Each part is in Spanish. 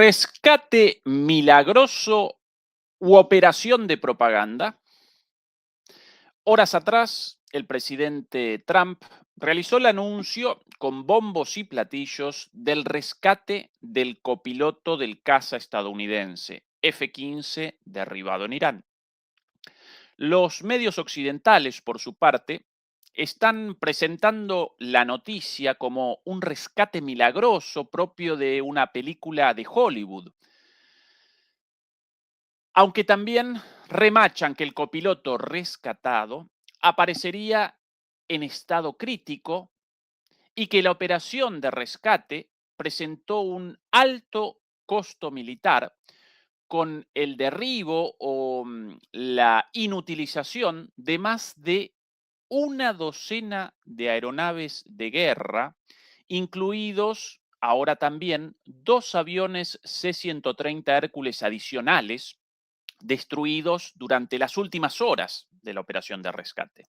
Rescate milagroso u operación de propaganda. Horas atrás, el presidente Trump realizó el anuncio con bombos y platillos del rescate del copiloto del caza estadounidense F-15 derribado en Irán. Los medios occidentales, por su parte, están presentando la noticia como un rescate milagroso propio de una película de Hollywood, aunque también remachan que el copiloto rescatado aparecería en estado crítico y que la operación de rescate presentó un alto costo militar con el derribo o la inutilización de más de una docena de aeronaves de guerra, incluidos ahora también dos aviones C-130 Hércules adicionales destruidos durante las últimas horas de la operación de rescate.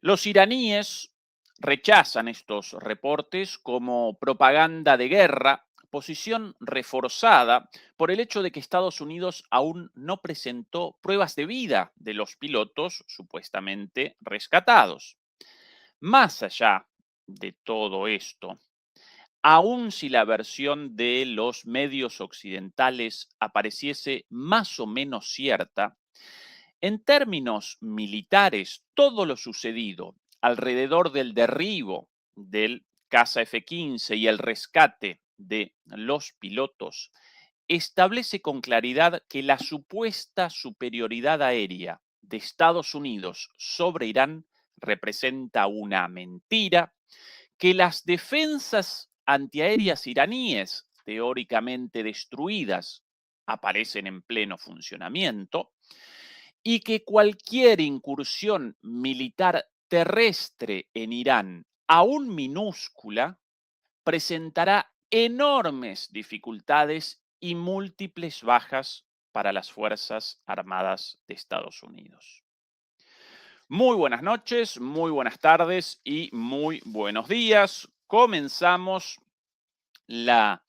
Los iraníes rechazan estos reportes como propaganda de guerra, posición reforzada por el hecho de que Estados Unidos aún no presentó pruebas de vida de los pilotos supuestamente rescatados. Más allá de todo esto, aun si la versión de los medios occidentales apareciese más o menos cierta, en términos militares, todo lo sucedido alrededor del derribo del caza F-15 y el rescate de los pilotos establece con claridad que la supuesta superioridad aérea de Estados Unidos sobre Irán representa una mentira, que las defensas antiaéreas iraníes, teóricamente destruidas, aparecen en pleno funcionamiento, y que cualquier incursión militar terrestre en Irán, aún minúscula, presentará enormes dificultades y múltiples bajas para las Fuerzas Armadas de Estados Unidos. Muy buenas noches, muy buenas tardes y muy buenos días. Comenzamos la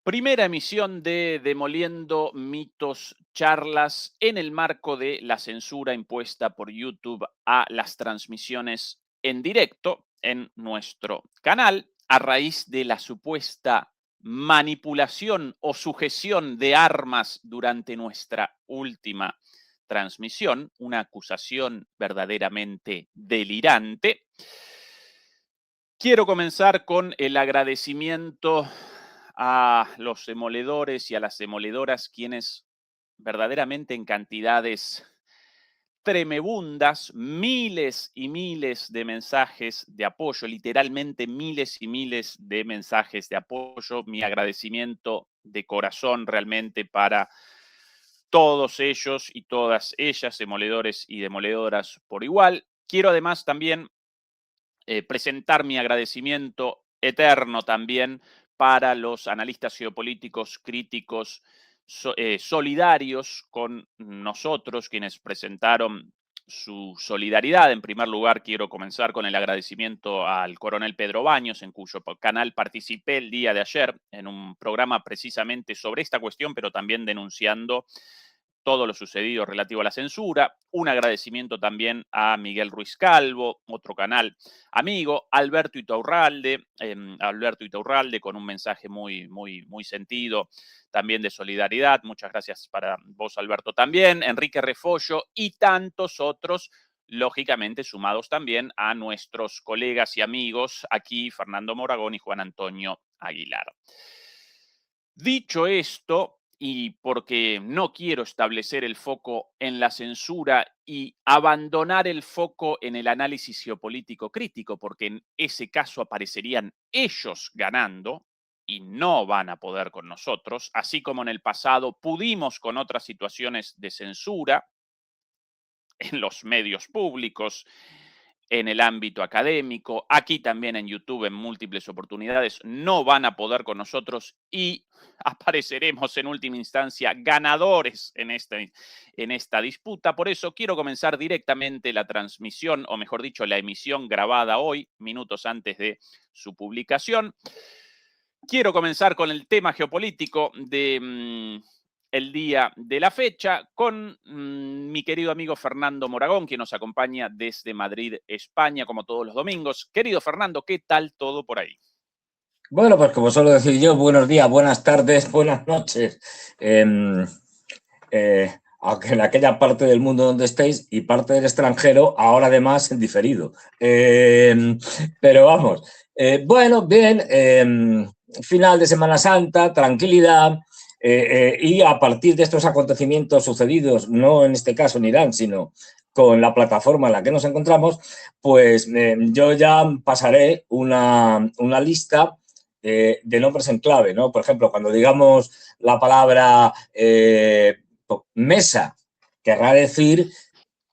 primera emisión de Demoliendo Mitos Charlas en el marco de la censura impuesta por YouTube a las transmisiones en directo en nuestro canal a raíz de la supuesta manipulación o sujeción de armas durante nuestra última transmisión, una acusación verdaderamente delirante. Quiero comenzar con el agradecimiento a los demoledores y a las demoledoras, quienes verdaderamente en cantidades tremebundas, miles y miles de mensajes de apoyo, literalmente miles y miles de mensajes de apoyo. Mi agradecimiento de corazón realmente para todos ellos y todas ellas, demoledores y demoledoras por igual. Quiero además también presentar mi agradecimiento eterno también para los analistas geopolíticos críticos solidarios con nosotros, quienes presentaron su solidaridad. En primer lugar, quiero comenzar con el agradecimiento al coronel Pedro Baños, en cuyo canal participé el día de ayer en un programa precisamente sobre esta cuestión, pero también denunciando todo lo sucedido relativo a la censura. Un agradecimiento también a Miguel Ruiz Calvo, otro canal amigo, Alberto Iturralde con un mensaje muy sentido, también de solidaridad. Muchas gracias para vos, Alberto, también. Enrique Refollo y tantos otros, lógicamente sumados también a nuestros colegas y amigos aquí, Fernando Moragón y Juan Antonio Aguilar. Dicho esto, y porque no quiero establecer el foco en la censura y abandonar el foco en el análisis geopolítico crítico, porque en ese caso aparecerían ellos ganando y no van a poder con nosotros, así como en el pasado pudimos con otras situaciones de censura en los medios públicos, en el ámbito académico, aquí también en YouTube en múltiples oportunidades, no van a poder con nosotros y apareceremos en última instancia ganadores en esta disputa. Por eso quiero comenzar directamente la transmisión, o mejor dicho, la emisión grabada hoy, minutos antes de su publicación, Quiero comenzar con el tema geopolítico de el día de la fecha con mi querido amigo Fernando Moragón, quien nos acompaña desde Madrid, España, como todos los domingos. Querido Fernando, ¿qué tal todo por ahí? Bueno, pues como suelo decir yo, buenos días, buenas tardes, buenas noches. Em, Aunque en aquella parte del mundo donde estéis y parte del extranjero, ahora además en diferido. Pero vamos, bueno, bien, final de Semana Santa, tranquilidad. Y a partir de estos acontecimientos sucedidos, no en este caso en Irán, sino con la plataforma en la que nos encontramos, pues yo ya pasaré una lista de nombres en clave, ¿no? Por ejemplo, cuando digamos la palabra mesa, querrá decir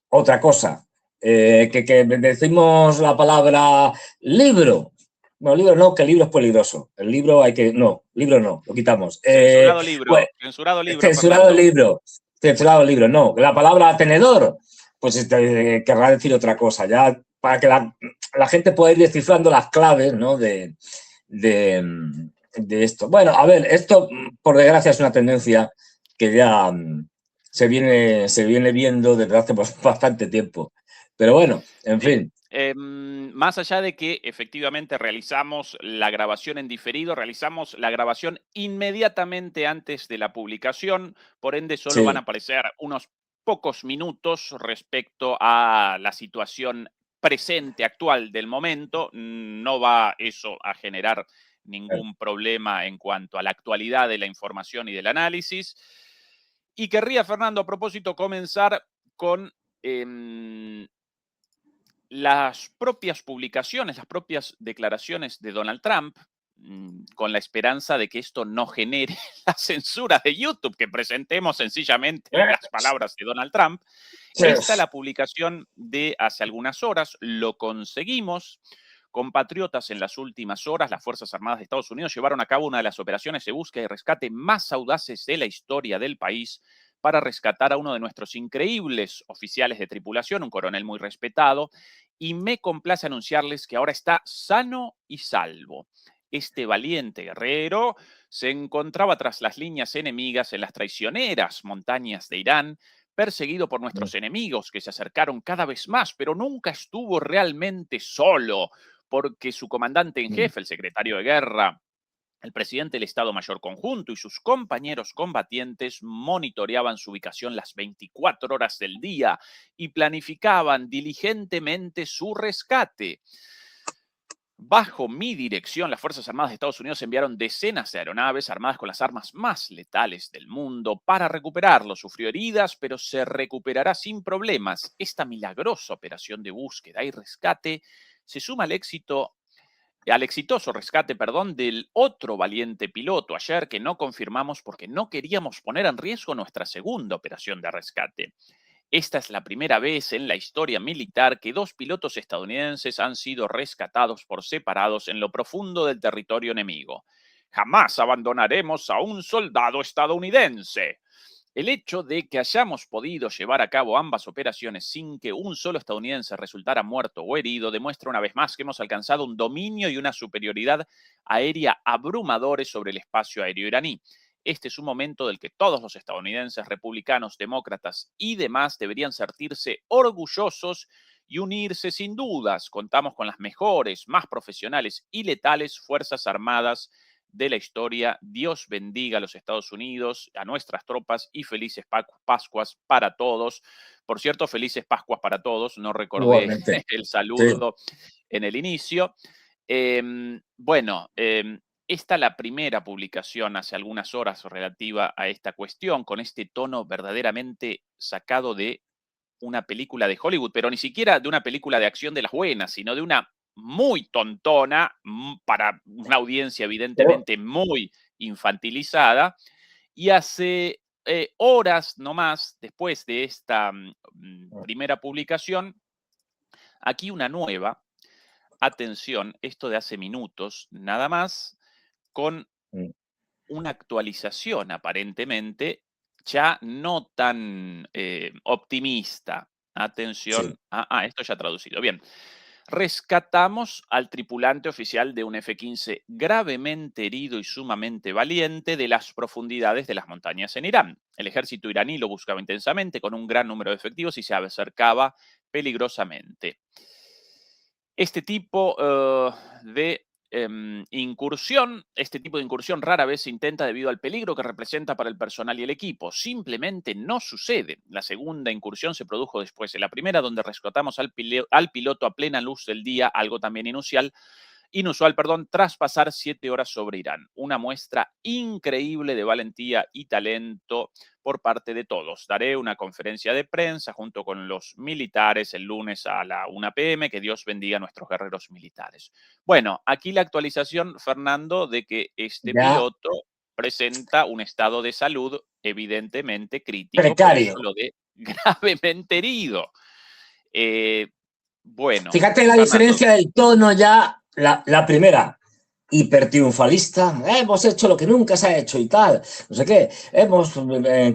otra cosa. Que decimos la palabra libro. No, libro no, que el libro es peligroso. El libro hay que. No, libro no, lo quitamos. Pues, Censurado libro, censurado el Fernando. libro. Censurado el libro, no. La palabra tenedor, pues querrá decir otra cosa. Ya para que la gente pueda ir descifrando las claves, ¿no? De, de esto. Bueno, a ver, esto por desgracia es una tendencia que ya se viene viendo desde hace bastante tiempo. Pero bueno, en Sí. fin. Más allá de que efectivamente realizamos la grabación en diferido, realizamos la grabación inmediatamente antes de la publicación, por ende solo van a Sí, aparecer unos pocos minutos respecto a la situación presente, actual del momento. No va eso a generar ningún problema en cuanto a la actualidad de la información y del análisis. Y querría, Fernando, a propósito, comenzar con las propias publicaciones, las propias declaraciones de Donald Trump, con la esperanza de que esto no genere la censura de YouTube, que presentemos sencillamente las palabras de Donald Trump. Esta la publicación de hace algunas horas, lo conseguimos. Compatriotas, en las últimas horas, las Fuerzas Armadas de Estados Unidos llevaron a cabo una de las operaciones de búsqueda y rescate más audaces de la historia del país para rescatar a uno de nuestros increíbles oficiales de tripulación, un coronel muy respetado, y me complace anunciarles que ahora está sano y salvo. Este valiente guerrero se encontraba tras las líneas enemigas en las traicioneras montañas de Irán, perseguido por nuestros enemigos que se acercaron cada vez más, pero nunca estuvo realmente solo, porque su comandante en jefe, el secretario de guerra, el presidente del Estado Mayor Conjunto y sus compañeros combatientes monitoreaban su ubicación las 24 horas del día y planificaban diligentemente su rescate. Bajo mi dirección, las Fuerzas Armadas de Estados Unidos enviaron decenas de aeronaves armadas con las armas más letales del mundo para recuperarlo. Sufrió heridas, pero se recuperará sin problemas. Esta milagrosa operación de búsqueda y rescate se suma al exitoso rescate, del otro valiente piloto ayer, que no confirmamos porque no queríamos poner en riesgo nuestra segunda operación de rescate. Esta es la primera vez en la historia militar que dos pilotos estadounidenses han sido rescatados por separados en lo profundo del territorio enemigo. Jamás abandonaremos a un soldado estadounidense. El hecho de que hayamos podido llevar a cabo ambas operaciones sin que un solo estadounidense resultara muerto o herido demuestra una vez más que hemos alcanzado un dominio y una superioridad aérea abrumadores sobre el espacio aéreo iraní. Este es un momento del que todos los estadounidenses, republicanos, demócratas y demás deberían sentirse orgullosos y unirse sin dudas. Contamos con las mejores, más profesionales y letales Fuerzas Armadas de la historia. Dios bendiga a los Estados Unidos, a nuestras tropas y felices Pascuas para todos. Por cierto, felices Pascuas para todos. No recordé igualmente. el Sí. saludo en el inicio. Bueno, esta la primera publicación hace algunas horas relativa a esta cuestión, con este tono verdaderamente sacado de una película de Hollywood, pero ni siquiera de una película de acción de las buenas, sino de una muy tontona para una audiencia Pero, evidentemente muy infantilizada. Y hace horas nomás después de esta primera publicación, aquí una nueva, atención, esto de hace minutos, nada más, con una actualización aparentemente ya no tan optimista. sí. Atención, esto ya traducido. Bien, rescatamos al tripulante oficial de un F-15 gravemente herido y sumamente valiente de las profundidades de las montañas en Irán. El ejército iraní lo buscaba intensamente con un gran número de efectivos y se acercaba peligrosamente. Este tipo de incursión rara vez se intenta debido al peligro que representa para el personal y el equipo. Simplemente no sucede. La segunda incursión se produjo después de la primera, donde rescatamos al piloto a plena luz del día, algo también inusual, tras pasar 7 horas sobre Irán. Una muestra increíble de valentía y talento por parte de todos. Daré una conferencia de prensa junto con los militares el lunes a la 1 p.m. Que Dios bendiga a nuestros guerreros militares. Bueno, aquí la actualización, Fernando, de que este Ya, piloto presenta un estado de salud evidentemente crítico, por eso precario. lo de gravemente herido. Bueno, Fíjate la Fernando, diferencia del tono ya, la primera, hipertriunfalista, hemos hecho lo que nunca se ha hecho y tal, no sé qué, hemos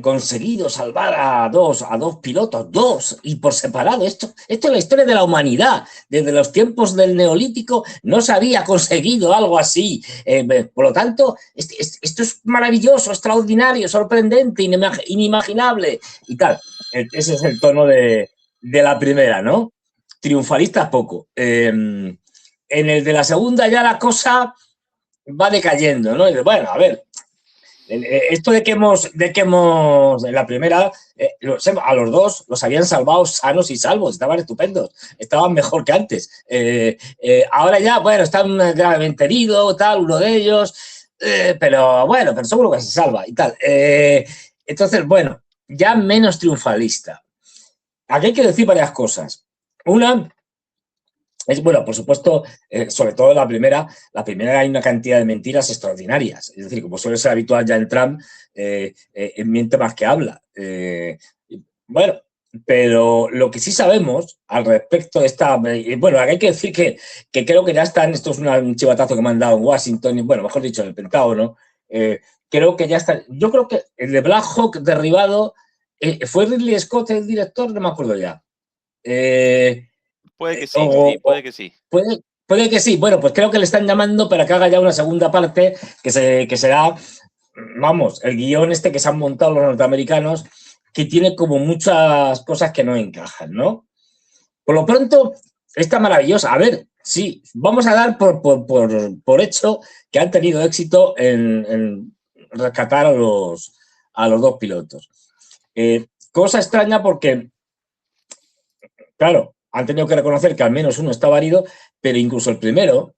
conseguido salvar a dos pilotos, dos, y por separado, esto es la historia de la humanidad, desde los tiempos del Neolítico no se había conseguido algo así, por lo tanto, esto es maravilloso, extraordinario, sorprendente, inimaginable y tal, ese es el tono de la primera, ¿no? Triunfalistas poco. En el de la segunda ya la cosa va decayendo, ¿no? Y de, bueno, a ver, esto de que hemos en la primera, a los dos los habían salvado sanos y salvos, estaban estupendos, estaban mejor que antes. Ahora ya, bueno, están gravemente heridos, tal, uno de ellos, pero bueno, pero seguro que se salva y tal. Entonces, bueno, ya menos triunfalista. Aquí hay que decir varias cosas. Una es, bueno, por supuesto, sobre todo la primera hay una cantidad de mentiras extraordinarias. Es decir, como suele ser habitual ya en Trump, miente más que habla. Bueno, pero lo que sí sabemos al respecto de esta... bueno, hay que decir que creo que ya están... Esto es un chivatazo que me han dado en Washington, y, bueno, mejor dicho, en el Pentágono. Creo que ya está... Yo creo que el de Black Hawk derribado... ¿fue Ridley Scott el director? No me acuerdo ya. puede que sí, sí, O, puede que sí. puede que sí. Bueno, pues creo que le están llamando para que haga ya una segunda parte que será, vamos, el guión este que se han montado los norteamericanos, que tiene como muchas cosas que no encajan, ¿no? Por lo pronto, está maravillosa. A ver, sí, vamos a dar por hecho que han tenido éxito en rescatar a los dos pilotos. Cosa extraña porque, claro, han tenido que reconocer que al menos uno estaba herido, pero incluso el primero,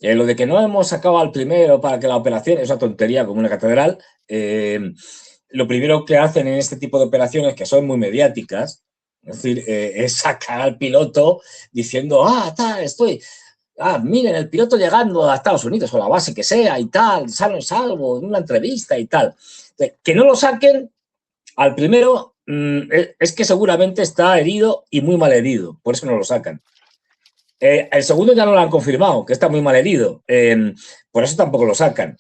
lo de que no hemos sacado al primero para que la operación es una tontería como una catedral. Lo primero que hacen en este tipo de operaciones, que son muy mediáticas, es decir, es sacar al piloto diciendo, miren, el piloto llegando a Estados Unidos o la base que sea y tal, sano y salvo, en una entrevista y tal. Que no lo saquen al primero es que seguramente está herido y muy mal herido, por eso no lo sacan. El segundo ya no lo han confirmado, que está muy mal herido, por eso tampoco lo sacan.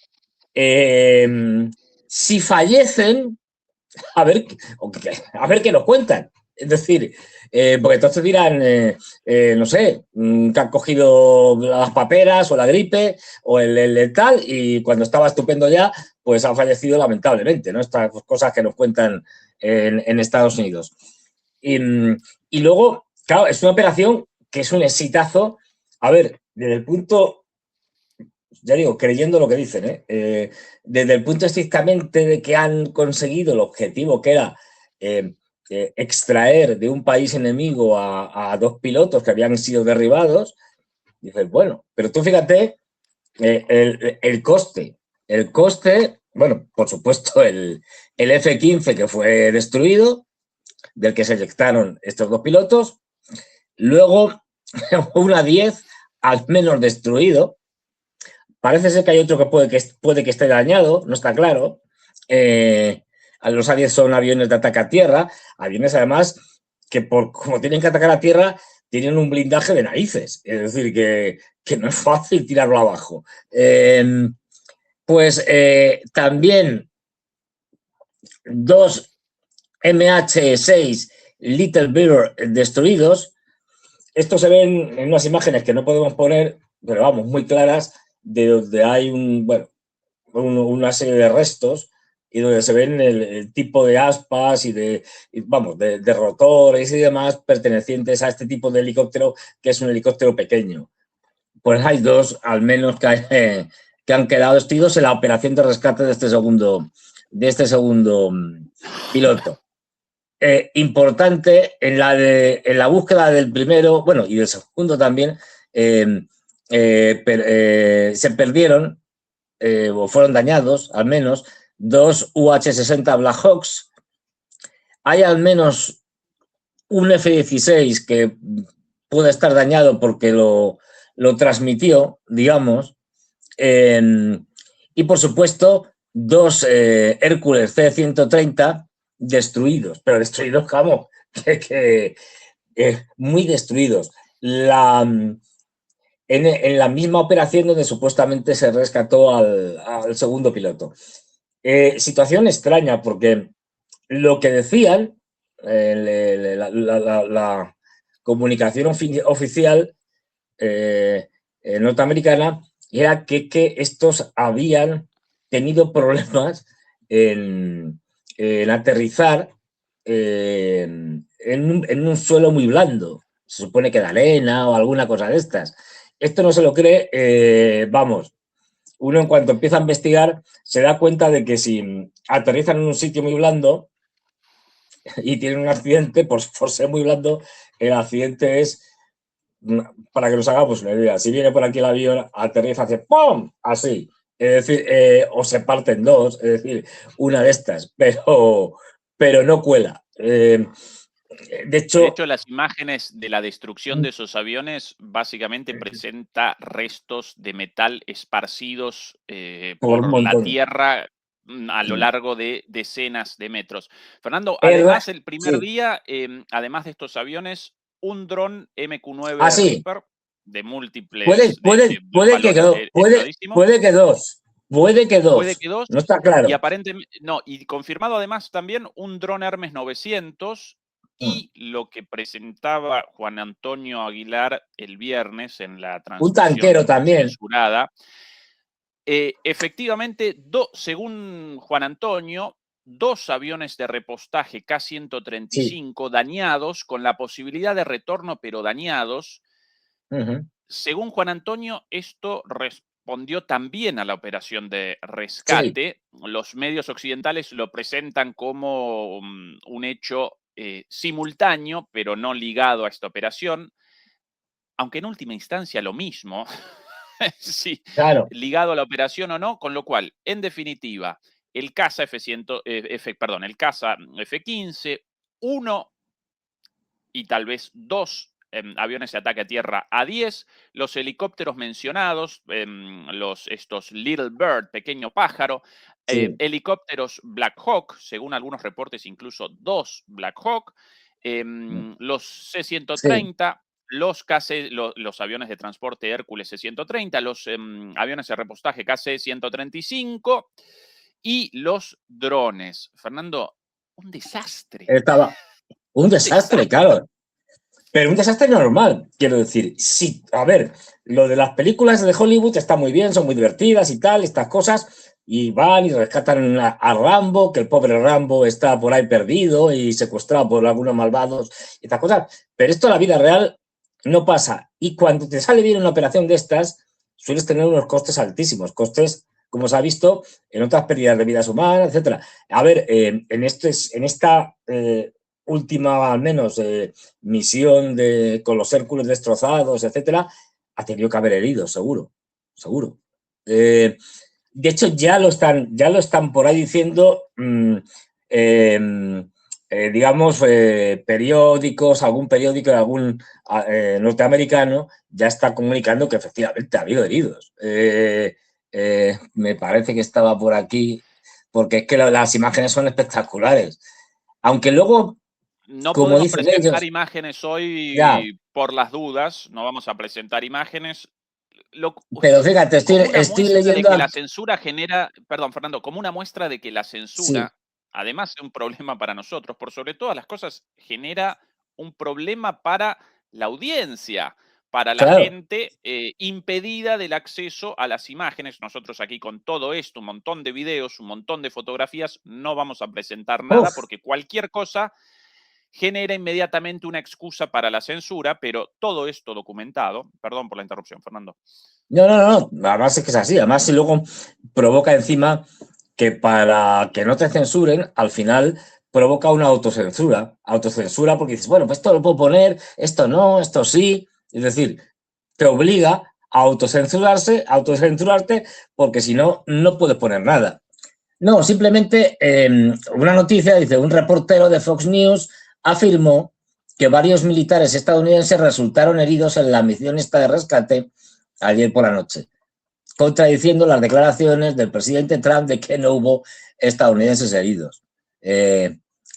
Si fallecen, a ver qué nos cuentan. Es decir, porque entonces dirán, no sé, que han cogido las paperas o la gripe o el tal, y cuando estaba estupendo ya, pues ha fallecido lamentablemente, ¿no? Estas cosas que nos cuentan en Estados Unidos. Y luego, claro, es una operación que es un exitazo. A ver, desde el punto, ya digo, creyendo lo que dicen, desde el punto estrictamente de que han conseguido el objetivo que era extraer de un país enemigo a dos pilotos que habían sido derribados, dices, bueno, pero tú fíjate el coste. El coste, bueno, por supuesto, el F-15 que fue destruido, del que se eyectaron estos dos pilotos, luego una 10 al menos destruido. Parece ser que hay otro que puede que esté dañado, no está claro. Los A-10 son aviones de ataque a tierra, aviones además que como tienen que atacar a tierra, tienen un blindaje de narices, es decir, que no es fácil tirarlo abajo. También dos MH6 Little Bear destruidos. esto se ve en unas imágenes que no podemos poner, pero vamos, muy claras, de donde hay una serie de restos y donde se ven el tipo de aspas vamos, de rotores y demás pertenecientes a este tipo de helicóptero, que es un helicóptero pequeño. Pues hay dos, al menos, que han quedado destruidos en la operación de rescate de este segundo piloto. Importante en la búsqueda del primero, bueno, y del segundo también, se perdieron o fueron dañados, al menos, dos UH-60 Black Hawks. Hay al menos un F-16 que puede estar dañado porque lo transmitió, digamos, y por supuesto, dos Hércules C-130 destruidos, pero destruidos, como muy destruidos. En la misma operación donde supuestamente se rescató al segundo piloto. Situación extraña, porque lo que decían, la comunicación oficial norteamericana, era que estos habían tenido problemas en aterrizar en un suelo muy blando. Se supone que de arena o alguna cosa de estas. Esto no se lo cree, vamos, uno en cuanto empieza a investigar se da cuenta de que si aterrizan en un sitio muy blando y tienen un accidente, por ser muy blando, el accidente es, para que nos hagamos una idea, si viene por aquí el avión, aterriza, hace ¡pum! Así. Es decir, o se parten dos, es decir, una de estas, pero no cuela. De De hecho, hecho, las imágenes de la destrucción de esos aviones básicamente presenta restos de metal esparcidos por un por la montón. tierra a lo largo de decenas de metros. Fernando, El, además, el primer sí. día, además de estos aviones, un dron Ah, MQ-9 sí. Reaper de múltiples, de un Puede que valor dos, elevadísimo. puede que dos, puede que Puede dos. que dos, No está y claro. aparentemente, no, y confirmado además también un dron Hermes 900 y lo que presentaba Juan Antonio Aguilar el viernes en la Un tanquero transmisión también. censurada. Efectivamente, según Juan Antonio, dos aviones de repostaje Sí. K-135 dañados, con la posibilidad de retorno, pero dañados. Según Juan Antonio, esto respondió también a la operación de Sí. rescate. Los medios occidentales lo presentan como un hecho simultáneo, pero no ligado a esta operación, aunque en última instancia lo mismo, sí, Claro. ligado a la operación o no, con lo cual, en definitiva, el caza el caza F-15, uno y tal vez dos aviones de ataque a tierra A-10, los helicópteros mencionados, estos Little Bird, pequeño pájaro, Sí. helicópteros Black Hawk, según algunos reportes incluso dos Black Hawk, los Sí. C-130, los aviones de transporte Hércules C-130, los aviones de repostaje KC-135 y los drones. Fernando, un desastre. Estaba un Un desastre, desastre. claro. Pero un desastre normal, quiero decir. Sí, a ver, lo de las películas de Hollywood está muy bien, son muy divertidas y tal, estas cosas, y van y rescatan a Rambo, que el pobre Rambo está por ahí perdido y secuestrado por algunos malvados, y estas cosas. Pero esto en la vida real no pasa. Y cuando te sale bien una operación de estas, sueles tener unos costes altísimos, costes, como se ha visto, en otras pérdidas de vidas humanas, etcétera. A ver, en esta última, al menos, misión con los Hércules destrozados, etcétera, ha tenido que haber heridos, seguro, seguro. De hecho, ya lo están por ahí diciendo, digamos, periódicos, algún periódico de algún norteamericano ya está comunicando que efectivamente ha habido heridos. Me parece que estaba por aquí, porque es que las imágenes son espectaculares. Aunque luego, No como podemos dicen presentar ellos, imágenes ya, hoy por las dudas, no vamos a presentar imágenes. Lo, pero fíjate, como una estoy muestra de leyendo. que la censura genera, perdón, Fernando, como una muestra de que la Sí, censura, además de un problema para nosotros, por sobre todas las cosas, genera un problema para la audiencia, para la Claro. gente impedida del acceso a las imágenes. Nosotros aquí con todo esto, un montón de videos, un montón de fotografías, no vamos a presentar nada Uf. porque cualquier cosa genera inmediatamente una excusa para la censura, pero todo esto documentado, perdón por la interrupción, Fernando. No, no, no, además es que es así, además si luego provoca encima que para que no te censuren, al final provoca una autocensura porque dices, bueno, pues esto lo puedo poner, esto no, esto sí, es decir, te obliga a autocensurarte porque si no, no puedes poner nada. No, simplemente una noticia, dice, un reportero de Fox News afirmó que varios militares estadounidenses resultaron heridos en la misión esta de rescate ayer por la noche, contradiciendo las declaraciones del presidente Trump de que no hubo estadounidenses heridos,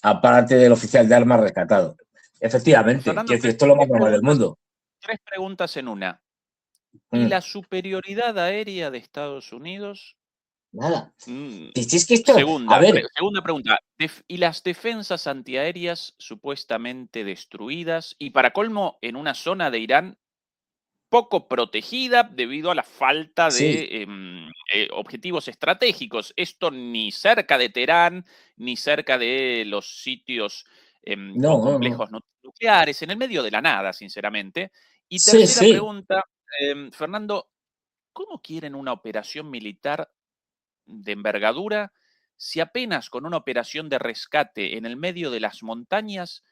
aparte del oficial de armas rescatado. Efectivamente, Fernando, que esto es lo más tres normal del preguntas, mundo. tres preguntas en una. ¿Y Mm, la superioridad aérea de Estados Unidos? nada. Mm, Si es que esto, a ver, segunda pregunta. ¿Y las defensas antiaéreas supuestamente destruidas? Y para colmo, en una zona de Irán poco protegida debido a la falta sí, de objetivos estratégicos. Esto ni cerca de Teherán, ni cerca de los sitios o no, no, no. complejos nucleares, en el medio de la nada, sinceramente. Y Sí, tercera sí. pregunta, Fernando, ¿cómo quieren una operación militar de envergadura si apenas con una operación de rescate en el medio de las montañas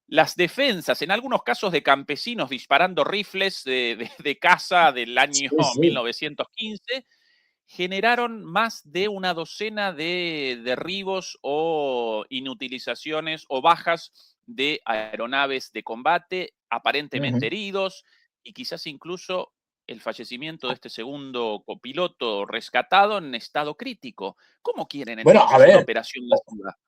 las defensas, en algunos casos de campesinos disparando rifles de caza del año Sí, sí. 1915, generaron más de una docena de derribos o inutilizaciones o bajas de aeronaves de combate, aparentemente Ujú. heridos, y quizás incluso el fallecimiento de este segundo copiloto rescatado en estado crítico? ¿Cómo quieren Bueno, a entonces una ver, operación masiva?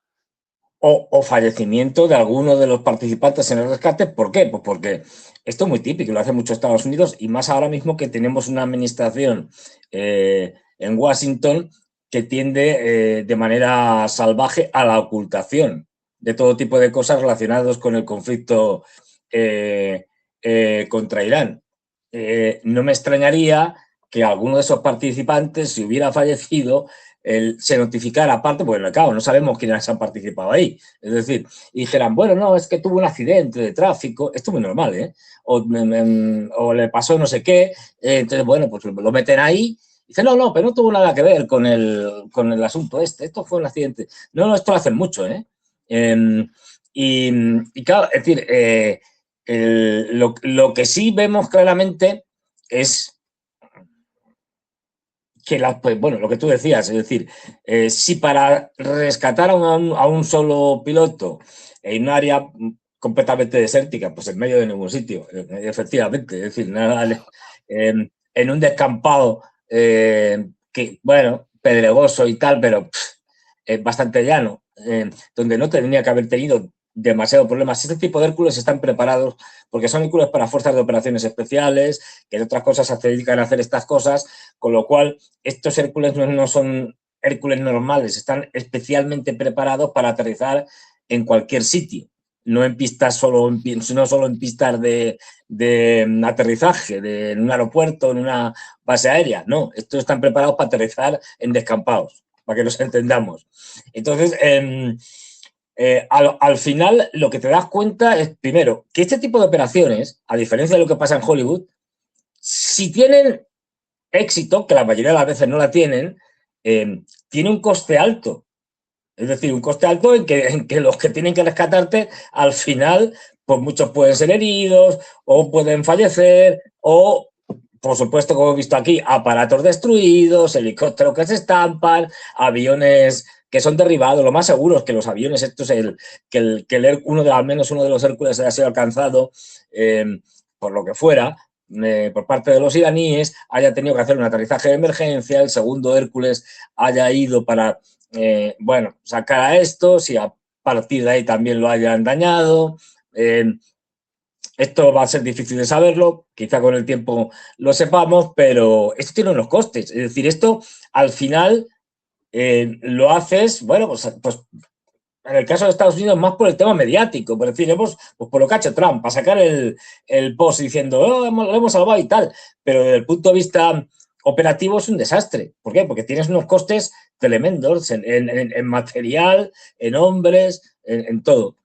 o fallecimiento de alguno de los participantes en el rescate. ¿Por qué? Pues porque esto es muy típico, lo hace mucho Estados Unidos y más ahora mismo que tenemos una administración en Washington que tiende de manera salvaje a la ocultación de todo tipo de cosas relacionadas con el conflicto contra Irán. No me extrañaría que alguno de esos participantes, si hubiera fallecido, se notificara aparte, porque claro, no sabemos quiénes han participado ahí. Es decir, y dijeran, bueno, no, es que tuvo un accidente de tráfico, esto es muy normal, ¿eh? O le pasó no sé qué, entonces, bueno, pues lo meten ahí. Dice, no, no, pero no tuvo nada que ver con el asunto esto fue un accidente. No, no, esto lo hacen mucho, ¿eh? Eh, y, claro, es decir, lo que sí vemos claramente es que pues, bueno, lo que tú decías, es decir, si para rescatar a un solo piloto en un área completamente desértica, pues en medio de ningún sitio, efectivamente, es decir, nada, en un descampado que, bueno, pedregoso y tal, pero bastante llano, donde no tendría que haber tenido demasiado problemas. Este tipo de Hércules están preparados porque son Hércules para fuerzas de operaciones especiales, que en otras cosas se dedican a hacer estas cosas, con lo cual estos Hércules no son Hércules normales, están especialmente preparados para aterrizar en cualquier sitio, no en pistas no solo en pistas de aterrizaje, en un aeropuerto, en una base aérea, no, estos están preparados para aterrizar en descampados, para que nos entendamos. Entonces, al final lo que te das cuenta es, primero, que este tipo de operaciones, a diferencia de lo que pasa en Hollywood, si tienen éxito, que la mayoría de las veces no la tienen, tiene un coste alto. Es decir, un coste alto en que los que tienen que rescatarte, al final, pues muchos pueden ser heridos o pueden fallecer o, por supuesto, como he visto aquí, aparatos destruidos, helicópteros que se estampan, aviones que son derribados. Lo más seguro es que los aviones, esto es al menos uno de los Hércules haya sido alcanzado por lo que fuera, por parte de los iraníes, haya tenido que hacer un aterrizaje de emergencia, el segundo Hércules haya ido para, bueno, sacar a estos y a partir de ahí también lo hayan dañado. Esto va a ser difícil de saberlo, quizá con el tiempo lo sepamos, pero esto tiene unos costes. Es decir, esto al final lo haces, bueno, pues en el caso de Estados Unidos, más por el tema mediático, por decir, pues por lo que ha hecho Trump, para sacar el post diciendo, oh, lo hemos salvado y tal, pero desde el punto de vista operativo es un desastre. ¿Por qué? Porque tienes unos costes tremendos en material, en hombres, en todo.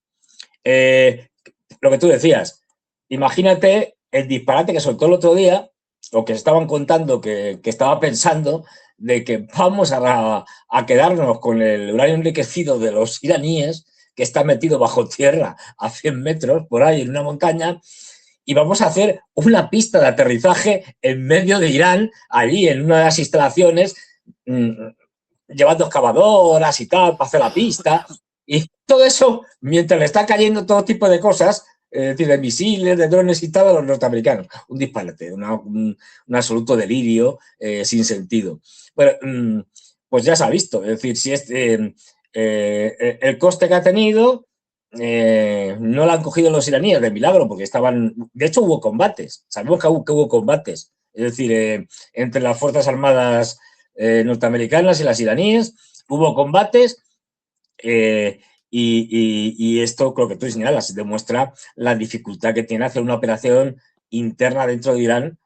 Lo que tú decías, imagínate el disparate que soltó el otro día, o que estaban contando, que estaba pensando, de que vamos a quedarnos con el uranio enriquecido de los iraníes, que está metido bajo tierra a 100 metros por ahí en una montaña, y vamos a hacer una pista de aterrizaje en medio de Irán, allí en una de las instalaciones, llevando excavadoras y tal, para hacer la pista. Y todo eso mientras le está cayendo todo tipo de cosas, es decir, de misiles, de drones y tal, a los norteamericanos. Un disparate, un absoluto delirio sin sentido. Bueno, pues ya se ha visto. Es decir, si el coste que ha tenido no lo han cogido los iraníes de milagro, porque estaban. De hecho, hubo combates. Sabemos que hubo combates. Es decir, entre las Fuerzas Armadas norteamericanas y las iraníes, hubo combates. Y esto, creo que tú señalas, demuestra la dificultad que tiene hacer una operación interna dentro de Irán.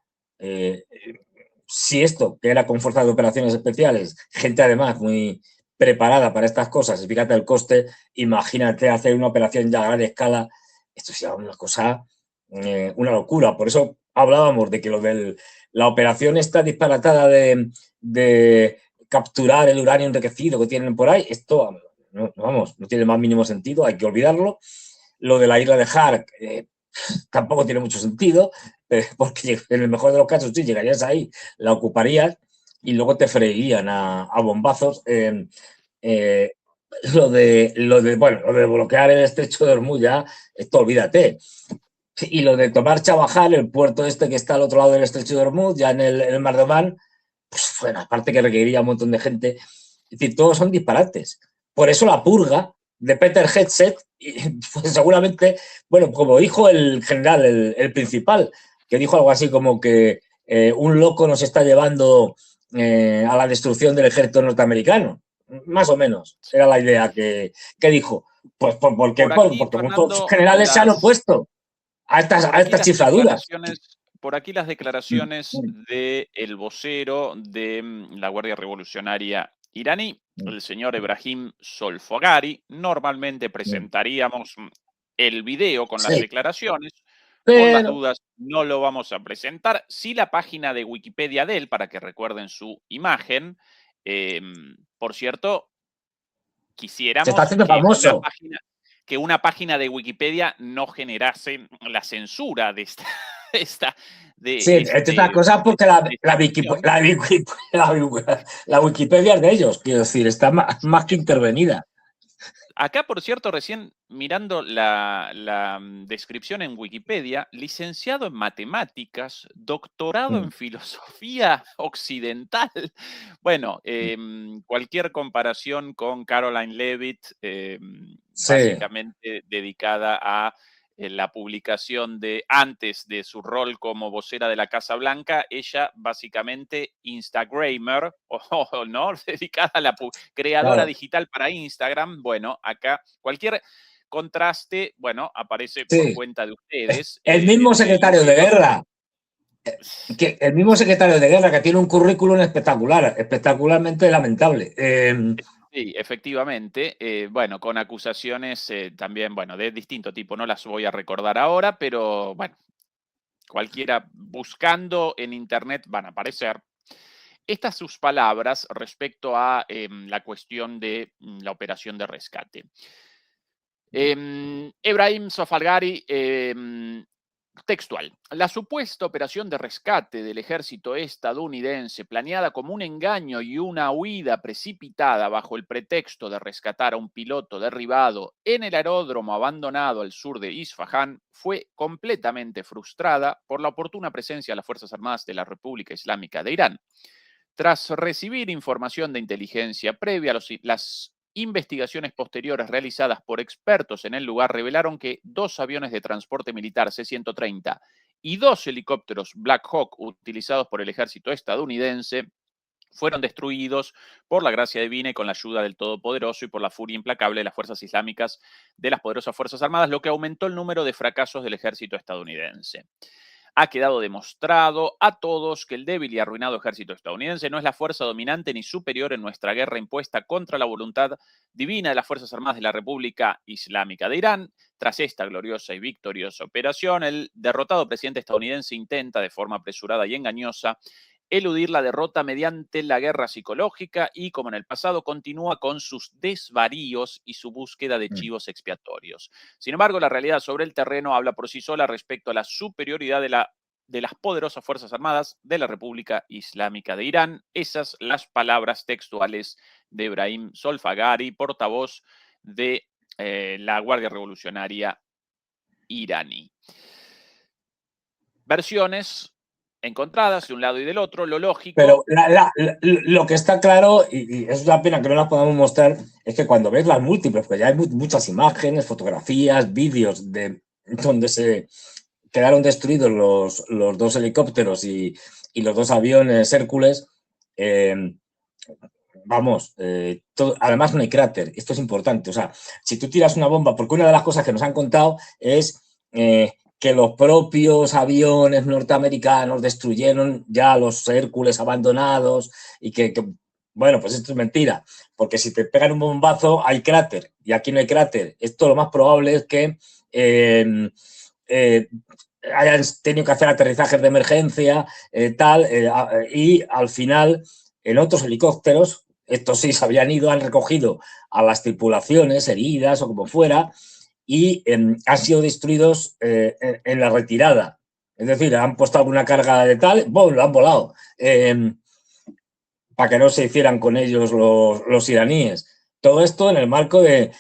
Si esto, que era con fuerzas de operaciones especiales, gente además muy preparada para estas cosas, fíjate el coste, imagínate hacer una operación ya a gran escala, esto sería una cosa, una locura. Por eso hablábamos de que la operación está disparatada de capturar el uranio enriquecido que tienen por ahí, esto no tiene el más mínimo sentido, hay que olvidarlo. Lo de la isla de Hark tampoco tiene mucho sentido, porque en el mejor de los casos, sí, llegarías ahí, la ocuparías y luego te freirían a bombazos. Lo de bloquear el estrecho de Hormuz ya, esto olvídate. Y lo de tomar Chabajal, el puerto este que está al otro lado del estrecho de Hormuz, ya en el Mar de Omán, pues bueno, aparte que requeriría un montón de gente. Es decir, todos son disparates. Por eso la purga de Peter Hegseth, pues seguramente, bueno, como dijo el general, el principal, que dijo algo así como que un loco nos está llevando a la destrucción del ejército norteamericano. Más o menos, era la idea que dijo. Pues Por aquí, porque muchos Fernando, generales se han opuesto a por a aquí estas las chifladuras. declaraciones, por aquí las declaraciones del vocero de la Guardia Revolucionaria iraní, el señor Ebrahim Solfogari. Normalmente presentaríamos el video con las Sí, declaraciones. Por las pero dudas, no lo vamos a presentar. Sí, la página de Wikipedia de él, para que recuerden su imagen. Por cierto, se está quisiéramos haciendo famoso. que una página de Wikipedia no generase la censura de esta, Sí, de entre otras cosas porque de esta sección. La Wikipedia es de ellos, quiero decir, está más que intervenida. Acá, por cierto, recién mirando la descripción en Wikipedia, licenciado en matemáticas, doctorado en filosofía occidental. Bueno, cualquier comparación con Caroline Leavitt, Sí, básicamente dedicada a la publicación de, antes de su rol como vocera de la Casa Blanca, ella básicamente Instagramer, o ¿no? Dedicada a la creadora claro. digital para Instagram. Bueno, acá cualquier contraste, bueno, aparece por Sí. cuenta de ustedes. El mismo secretario de guerra, el mismo secretario de guerra que tiene un currículum espectacular, espectacularmente lamentable. Sí, efectivamente. Bueno, con acusaciones también, bueno, de distinto tipo. No las voy a recordar ahora, pero bueno, cualquiera buscando en internet van a aparecer. Estas sus palabras respecto a la cuestión de la operación de rescate. Ebrahim Sofalgari, textual. La supuesta operación de rescate del ejército estadounidense, planeada como un engaño y una huida precipitada bajo el pretexto de rescatar a un piloto derribado en el aeródromo abandonado al sur de Isfahán, fue completamente frustrada por la oportuna presencia de las Fuerzas Armadas de la República Islámica de Irán. Tras recibir información de inteligencia previa, las investigaciones posteriores realizadas por expertos en el lugar revelaron que 2 aviones de transporte militar C-130 y 2 helicópteros Black Hawk utilizados por el ejército estadounidense fueron destruidos por la gracia divina y con la ayuda del Todopoderoso y por la furia implacable de las fuerzas islámicas de las poderosas Fuerzas Armadas, lo que aumentó el número de fracasos del ejército estadounidense. Ha quedado demostrado a todos que el débil y arruinado ejército estadounidense no es la fuerza dominante ni superior en nuestra guerra impuesta contra la voluntad divina de las Fuerzas Armadas de la República Islámica de Irán. Tras esta gloriosa y victoriosa operación, el derrotado presidente estadounidense intenta, de forma apresurada y engañosa, eludir la derrota mediante la guerra psicológica y, como en el pasado, continúa con sus desvaríos y su búsqueda de chivos expiatorios. Sin embargo, la realidad sobre el terreno habla por sí sola respecto a la superioridad de las poderosas Fuerzas Armadas de la República Islámica de Irán. Esas las palabras textuales de Ebrahim Solfagari, portavoz de la Guardia Revolucionaria iraní. Versiones encontradas de un lado y del otro, lo lógico. Pero lo que está claro, y es una pena que no las podamos mostrar, es que cuando ves las múltiples, pues ya hay muchas imágenes, fotografías, vídeos de donde se quedaron destruidos los dos helicópteros y los dos aviones Hércules. Además no hay cráter, esto es importante. O sea, si tú tiras una bomba, porque una de las cosas que nos han contado es que los propios aviones norteamericanos destruyeron ya los Hércules abandonados y bueno, pues esto es mentira, porque si te pegan un bombazo hay cráter y aquí no hay cráter. Esto lo más probable es que hayan tenido que hacer aterrizajes de emergencia, y al final en otros helicópteros, estos sí se habían ido, han recogido a las tripulaciones heridas o como fuera, y han sido destruidos en la retirada. Es decir, han puesto alguna carga de tal, ¡bum!, lo han volado. Para que no se hicieran con ellos los iraníes. Todo esto en el marco de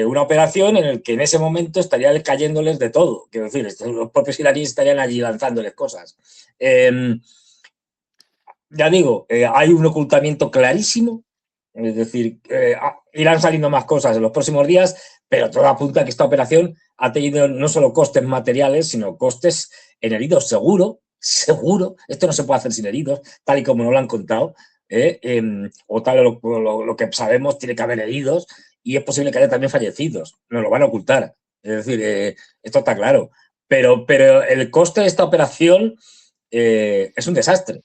una operación en el que en ese momento estaría cayéndoles de todo. Quiero decir, los propios iraníes estarían allí lanzándoles cosas. Ya digo, hay un ocultamiento clarísimo. Es decir, irán saliendo más cosas en los próximos días, pero todo apunta a que esta operación ha tenido no solo costes materiales, sino costes en heridos, seguro. Esto no se puede hacer sin heridos, tal y como nos lo han contado. O tal lo que sabemos, tiene que haber heridos y es posible que haya también fallecidos. Nos lo van a ocultar. Es decir, esto está claro. Pero el coste de esta operación es un desastre.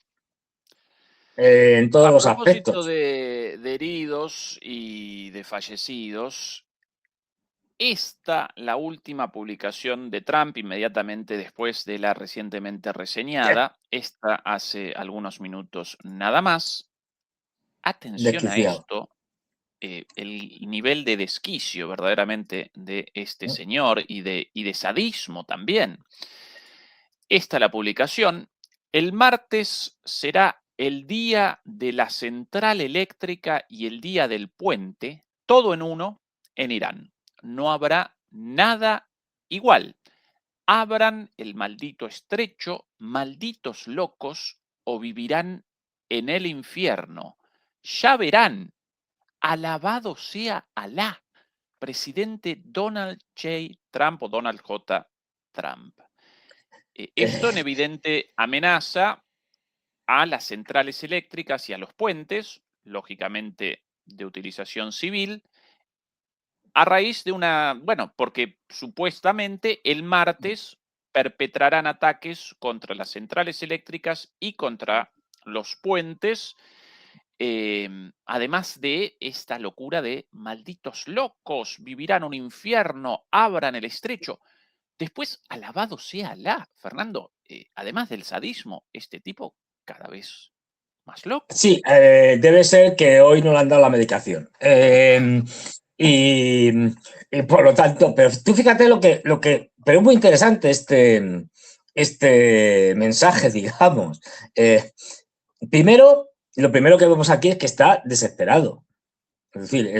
En todos los aspectos. A propósito de heridos y de fallecidos, la última publicación de Trump, inmediatamente después de la recientemente reseñada, esta hace algunos minutos nada más. Atención a esto, el nivel de desquicio verdaderamente de este señor y de sadismo también. La publicación: el martes será el día de la central eléctrica y el día del puente, todo en uno, en Irán. No habrá nada igual. Abran el maldito estrecho, malditos locos, o vivirán en el infierno. Ya verán. Alabado sea Alá. Presidente Donald J. Trump o Donald J. Trump. Esto en evidente amenaza a las centrales eléctricas y a los puentes, lógicamente de utilización civil, a raíz de porque supuestamente el martes perpetrarán ataques contra las centrales eléctricas y contra los puentes, además de esta locura de malditos locos, vivirán un infierno, abran el estrecho. Después, alabado sea Alá, Fernando, además del sadismo, este tipo cada vez más loco. Sí, debe ser que hoy no le han dado la medicación. Y por lo tanto, pero tú fíjate pero es muy interesante este mensaje, digamos. Lo primero que vemos aquí es que está desesperado. Es decir,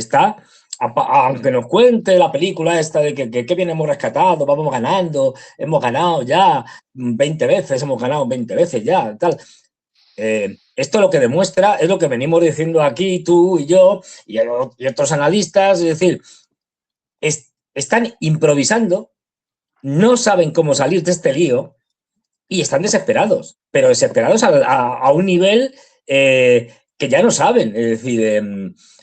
aunque nos cuente la película esta de que bien hemos rescatado, vamos ganando, hemos ganado ya 20 veces, hemos ganado 20 veces ya, tal. Esto lo que demuestra es lo que venimos diciendo aquí tú y yo y otros analistas, es decir, están improvisando, no saben cómo salir de este lío y están desesperados, pero desesperados a un nivel que que ya no saben, es decir,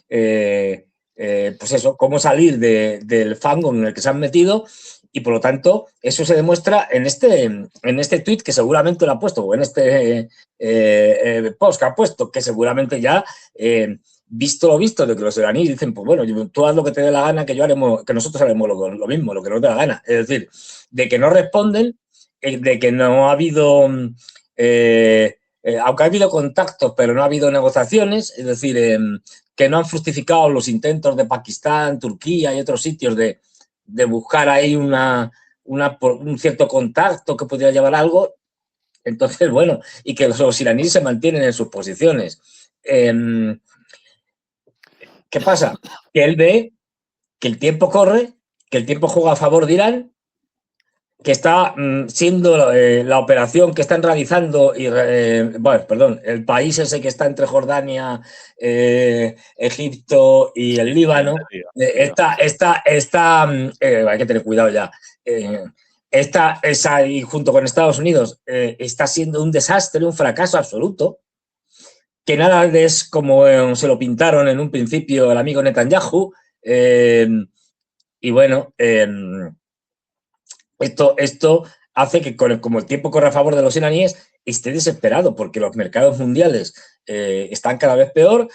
pues eso, cómo salir del fango en el que se han metido. Y por lo tanto, eso se demuestra en este tuit que seguramente lo ha puesto, o en este post que ha puesto, que seguramente ya, visto lo visto, de que los iraníes dicen, pues bueno, tú haz lo que te dé la gana, que nosotros haremos lo mismo, lo que nos dé la gana. Es decir, de que no responden, de que no ha habido, aunque ha habido contactos, pero no ha habido negociaciones, es decir, que no han fructificado los intentos de Pakistán, Turquía y otros sitios de buscar ahí un cierto contacto que pudiera llevar a algo. Entonces, bueno, y que los iraníes se mantienen en sus posiciones. ¿Qué pasa? Que él ve que el tiempo corre, que el tiempo juega a favor de Irán, que está siendo la operación que están realizando, el país ese que está entre Jordania, Egipto y el Líbano, hay que tener cuidado ya, y junto con Estados Unidos, está siendo un desastre, un fracaso absoluto, que nada es como se lo pintaron en un principio el amigo Netanyahu, y bueno, esto hace que, como el tiempo corre a favor de los iraníes, esté desesperado porque los mercados mundiales están cada vez peor.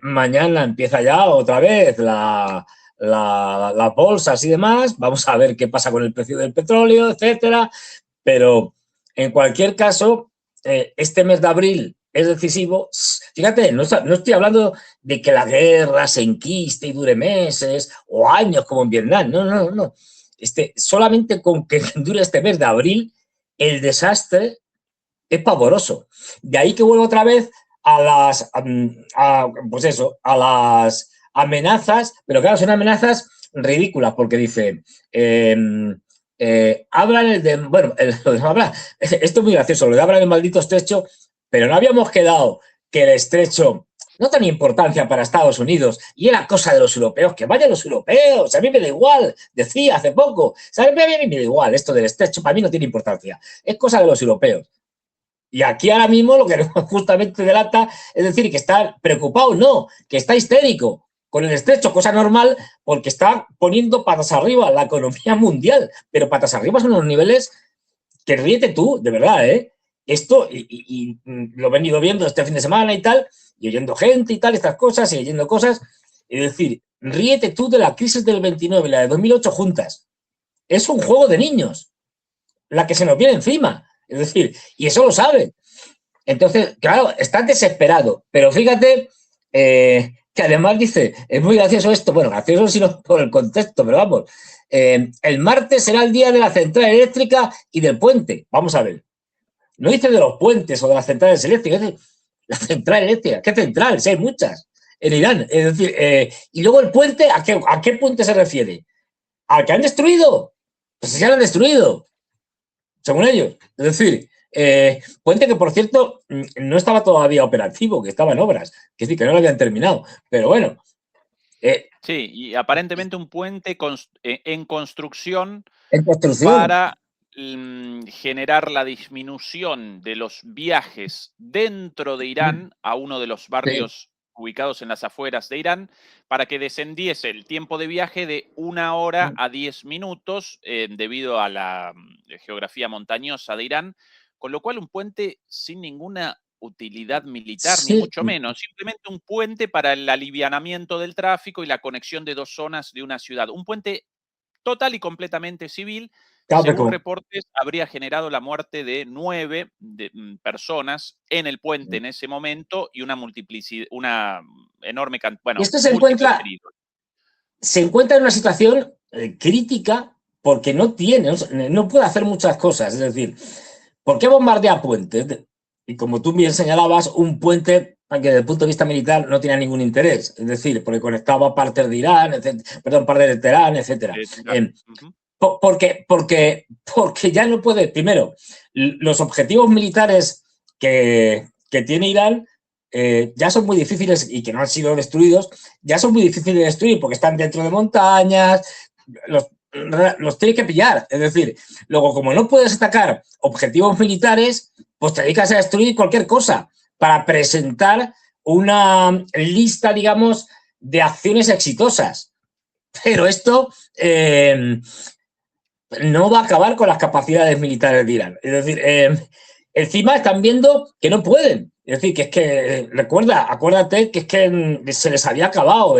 Mañana empieza ya otra vez las bolsas y demás. Vamos a ver qué pasa con el precio del petróleo, etcétera. Pero en cualquier caso, este mes de abril es decisivo. Fíjate, no estoy hablando de que la guerra se enquiste y dure meses o años como en Vietnam. No. Solamente con que dure este mes de abril, el desastre es pavoroso. De ahí que vuelvo otra vez a las amenazas, pero claro, son amenazas ridículas, porque dice, hablan esto es muy gracioso, lo de hablan del maldito estrecho, pero no habíamos quedado que el estrecho no tenía importancia para Estados Unidos y era cosa de los europeos, que vayan los europeos, a mí me da igual, decía hace poco, ¿sabes? A mí me da igual, esto del estrecho para mí no tiene importancia, es cosa de los europeos. Y aquí ahora mismo lo que justamente delata es decir que está preocupado, no, que está histérico con el estrecho, cosa normal, porque está poniendo patas arriba la economía mundial, pero patas arriba son unos niveles que ríete tú, de verdad, ¿eh? Esto, y lo he venido viendo este fin de semana y tal, y oyendo gente y tal, estas cosas, y leyendo cosas, es decir, ríete tú de la crisis del 29 y la de 2008 juntas. Es un juego de niños, la que se nos viene encima. Es decir, y eso lo sabe. Entonces, claro, está desesperado. Pero fíjate que además dice, es muy gracioso esto, bueno, gracioso sino por el contexto, pero vamos, el martes será el día de la central eléctrica y del puente. Vamos a ver. No dice de los puentes o de las centrales eléctricas, dice la central eléctrica. ¿Qué central? Si hay muchas en Irán. Es decir, y luego el puente, ¿a qué puente se refiere? ¿Al que han destruido? Pues ya lo han destruido, según ellos. Es decir, puente que, por cierto, no estaba todavía operativo, que estaba en obras, que sí, que no lo habían terminado. Pero bueno. Sí, y aparentemente un puente en construcción para generar la disminución de los viajes dentro de Irán a uno de los barrios ubicados en las afueras de Irán, para que descendiese el tiempo de viaje de 1 hora a 10 minutos debido a la geografía montañosa de Irán, con lo cual un puente sin ninguna utilidad militar, ni mucho menos, simplemente un puente para el alivianamiento del tráfico y la conexión de 2 zonas de una ciudad. Un puente total y completamente civil. Según reportes, habría generado la muerte de 9 personas en el puente en ese momento y una enorme cantidad. Bueno, esto se encuentra en una situación crítica porque no puede hacer muchas cosas. Es decir, ¿por qué bombardea puentes? Y como tú bien señalabas, un puente que desde el punto de vista militar no tenía ningún interés. Es decir, porque conectaba partes de Irán, partes de Teherán, etc. Porque ya no puede. Primero, los objetivos militares que tiene Irán ya son muy difíciles y que no han sido destruidos, ya son muy difíciles de destruir porque están dentro de montañas, los tiene que pillar. Es decir, luego, como no puedes atacar objetivos militares, pues te dedicas a destruir cualquier cosa para presentar una lista, digamos, de acciones exitosas. Pero esto no va a acabar con las capacidades militares de Irán. Es decir, encima están viendo que no pueden. Es decir, que es que, acuérdate que es que se les había acabado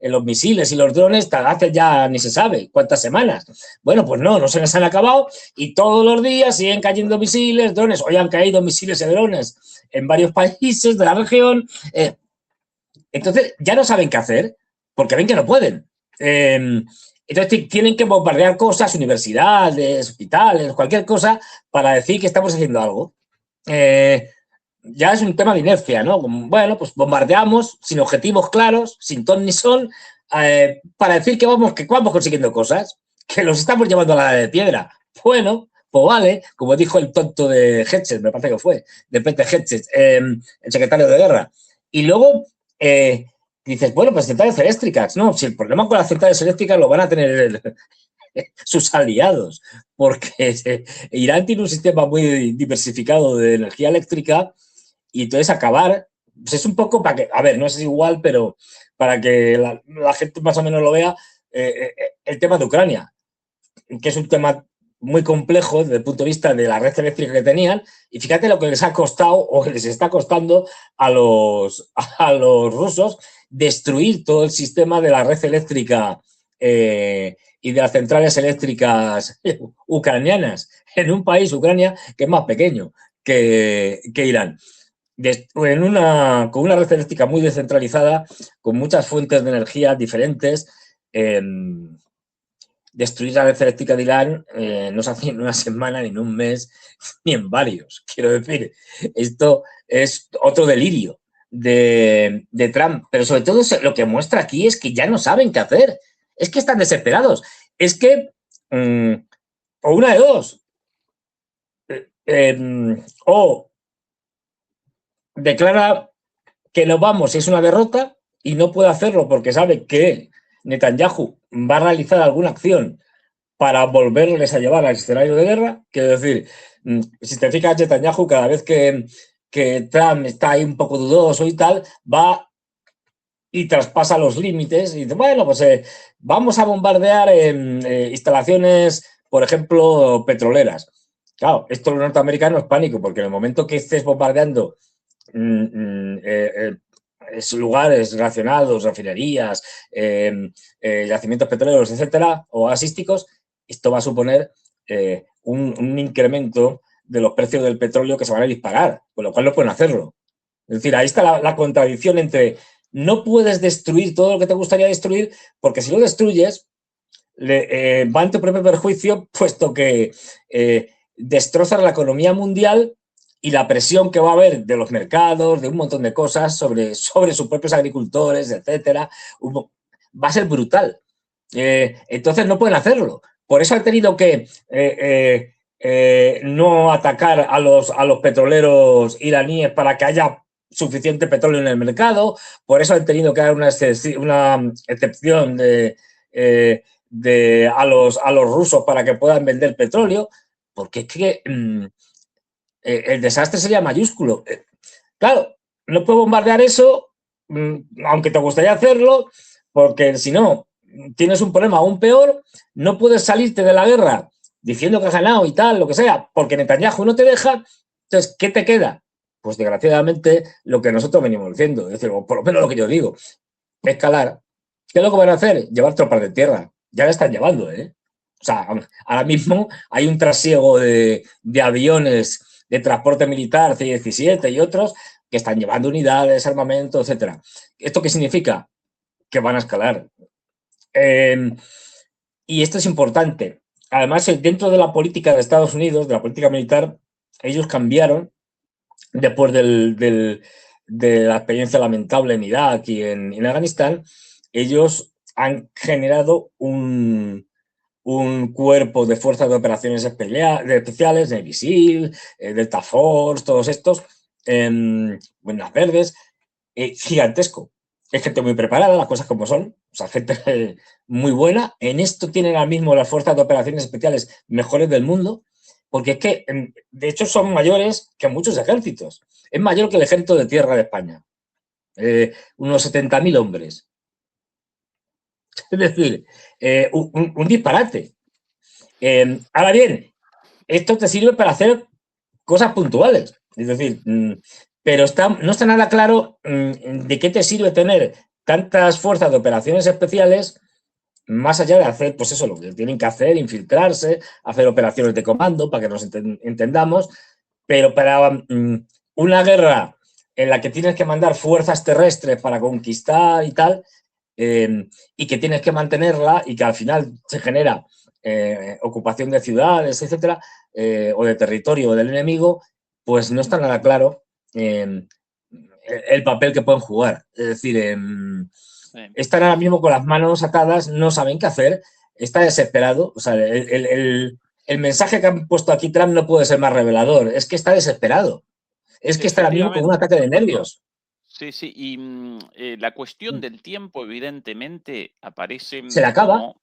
los misiles y los drones hace ya ni se sabe cuántas semanas. Bueno, pues no se les han acabado y todos los días siguen cayendo misiles, drones. Hoy han caído misiles y drones en varios países de la región. Entonces ya no saben qué hacer porque ven que no pueden. Entonces tienen que bombardear cosas, universidades, hospitales, cualquier cosa para decir que estamos haciendo algo. Ya es un tema de inercia, ¿no? Bueno, pues bombardeamos sin objetivos claros, sin ton ni son, para decir que vamos consiguiendo cosas, que los estamos llevando a la de piedra. Bueno, pues vale, como dijo el tonto de Hedges, me parece que fue, de Peter Hedges, el secretario de guerra. Y luego dices, bueno, pues centrales eléctricas. No, si el problema con las centrales eléctricas lo van a tener sus aliados, porque Irán tiene un sistema muy diversificado de energía eléctrica y entonces acabar, pues es un poco para que, a ver, no es igual, pero para que la gente más o menos lo vea, el tema de Ucrania, que es un tema muy complejo desde el punto de vista de la red eléctrica que tenían, y fíjate lo que les ha costado o les está costando a los rusos destruir todo el sistema de la red eléctrica y de las centrales eléctricas ucranianas en un país, Ucrania, que es más pequeño que Irán. Con una red eléctrica muy descentralizada, con muchas fuentes de energía diferentes, destruir la red eléctrica de Irán no se hace en una semana, ni en un mes, ni en varios. Quiero decir, esto es otro delirio de Trump. Pero sobre todo lo que muestra aquí es que ya no saben qué hacer. Es que están desesperados. Es que, o una de dos, o declara que nos vamos y es una derrota y no puede hacerlo porque sabe que Netanyahu va a realizar alguna acción para volverles a llevar al escenario de guerra. Quiero decir, si te fijas, Netanyahu, cada vez que Trump está ahí un poco dudoso y tal, va y traspasa los límites y dice, bueno, pues vamos a bombardear instalaciones, por ejemplo, petroleras. Claro, esto los norteamericanos es pánico, porque en el momento que estés bombardeando lugares relacionados, refinerías, yacimientos petroleros, etcétera, o gasísticos, esto va a suponer un incremento de los precios del petróleo que se van a disparar, con lo cual no pueden hacerlo. Es decir, ahí está la contradicción entre no puedes destruir todo lo que te gustaría destruir, porque si lo destruyes, va en tu propio perjuicio, puesto que destrozas la economía mundial y la presión que va a haber de los mercados, de un montón de cosas sobre sus propios agricultores, etcétera, va a ser brutal. Entonces no pueden hacerlo. Por eso han tenido que no atacar a los petroleros iraníes para que haya suficiente petróleo en el mercado. Por eso han tenido que dar una excepción a los rusos para que puedan vender petróleo, porque es que el desastre sería mayúsculo. Claro, no puedo bombardear eso, aunque te gustaría hacerlo, porque si no, tienes un problema aún peor, no puedes salirte de la guerra diciendo que has ganado y tal, lo que sea, porque Netanyahu no te deja. Entonces, ¿qué te queda? Pues desgraciadamente lo que nosotros venimos diciendo, es decir, o por lo menos lo que yo digo, escalar. ¿Qué es lo que van a hacer? Llevar tropas de tierra. Ya la están llevando, ¿eh? O sea, ahora mismo hay un trasiego de aviones de transporte militar, C-17 y otros, que están llevando unidades, armamento, etcétera. ¿Esto qué significa? Que van a escalar. Y esto es importante. Además, dentro de la política de Estados Unidos, de la política militar, ellos cambiaron después de la experiencia lamentable en Irak y en Afganistán. Ellos han generado un cuerpo de fuerzas de operaciones especiales, Navy SEAL, Delta Force, todos estos, buenas verdes, gigantesco. Es gente muy preparada, las cosas como son, o sea, gente muy buena. En esto tienen ahora mismo las fuerzas de operaciones especiales mejores del mundo, porque es que, de hecho, son mayores que muchos ejércitos. Es mayor que el ejército de tierra de España. unos 70.000 hombres. Es decir, un disparate. Ahora bien, esto te sirve para hacer cosas puntuales. Es decir, pero no está nada claro de qué te sirve tener tantas fuerzas de operaciones especiales más allá de hacer, pues eso, lo que tienen que hacer, infiltrarse, hacer operaciones de comando, para que nos entendamos, pero para una guerra en la que tienes que mandar fuerzas terrestres para conquistar y tal, y que tienes que mantenerla y que al final se genera ocupación de ciudades, etcétera, o de territorio del enemigo, pues no está nada claro el papel que pueden jugar. Es decir, están ahora mismo con las manos atadas, no saben qué hacer, está desesperado. O sea, el mensaje que han puesto aquí Trump no puede ser más revelador, es que está desesperado. Es que está ahora mismo con un Efectivamente, ataque de Fernando. nervios. Sí, sí, y la cuestión del tiempo evidentemente aparece Se le acaba. como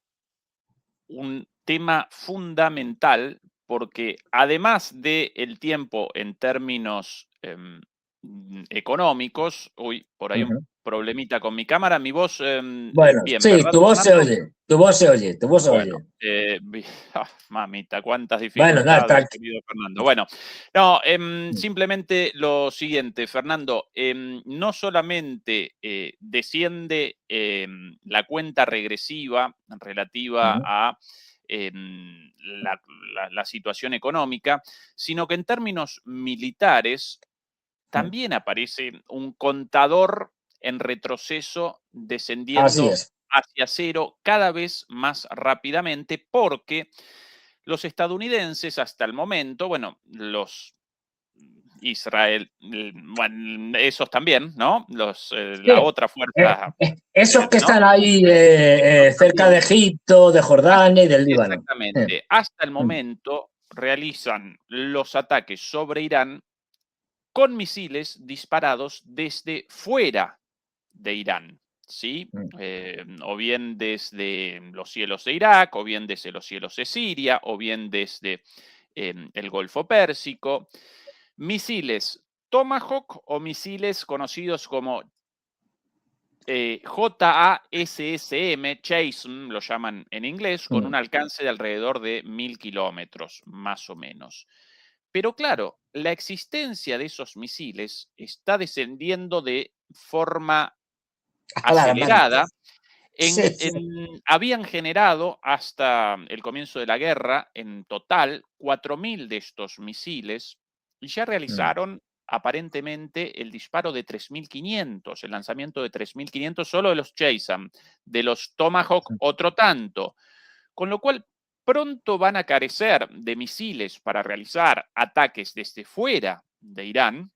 un tema fundamental porque además del tiempo en términos económicos, uy, por ahí un problemita con mi cámara, mi voz Bueno, bien, sí, ¿verdad, tu voz se Fernando? oye, tu voz se oye, tu voz se Bueno, oye. mamita, cuántas Bueno, nada, dificultades, querido Fernando. Bueno, no, simplemente lo siguiente, Fernando, no solamente desciende la cuenta regresiva relativa a la situación económica, sino que en términos militares también aparece un contador en retroceso así descendiendo es. hacia cero cada vez más rápidamente porque los estadounidenses hasta el momento, bueno, los Israel, bueno, esos también, ¿no? Sí, La otra fuerza, esos que ¿no? están ahí Esos cerca también. de Egipto, de Jordania y del Líbano. Exactamente. Hasta el momento realizan los ataques sobre Irán con misiles disparados desde fuera de Irán, ¿sí? O bien desde los cielos de Irak, o bien desde los cielos de Siria, o bien desde el Golfo Pérsico. Misiles Tomahawk o misiles conocidos como JASSM, Chasim, lo llaman en inglés, con un alcance de alrededor de 1000 kilómetros, más o menos. Pero claro, la existencia de esos misiles está descendiendo de forma Alarmante. acelerada. Sí, sí. Habían generado hasta el comienzo de la guerra, en total, 4000 de estos misiles y ya realizaron aparentemente el disparo de 3500, el lanzamiento de 3500 solo de los JASSM, de los Tomahawk otro tanto. Con lo cual, pronto van a carecer de misiles para realizar ataques desde fuera de Irán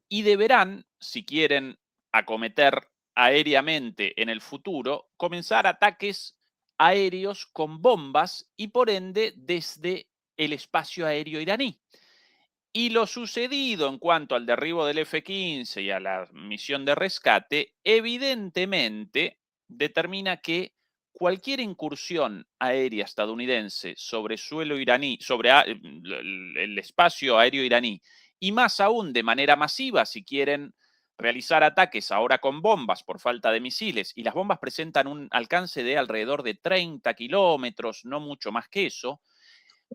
y deberán, si quieren acometer aéreamente en el futuro, comenzar ataques aéreos con bombas y por ende desde el espacio aéreo iraní. Y lo sucedido en cuanto al derribo del F-15 y a la misión de rescate, evidentemente determina que cualquier incursión aérea estadounidense sobre suelo iraní, sobre el espacio aéreo iraní, y más aún de manera masiva, si quieren realizar ataques ahora con bombas por falta de misiles, y las bombas presentan un alcance de alrededor de 30 kilómetros, no mucho más que eso,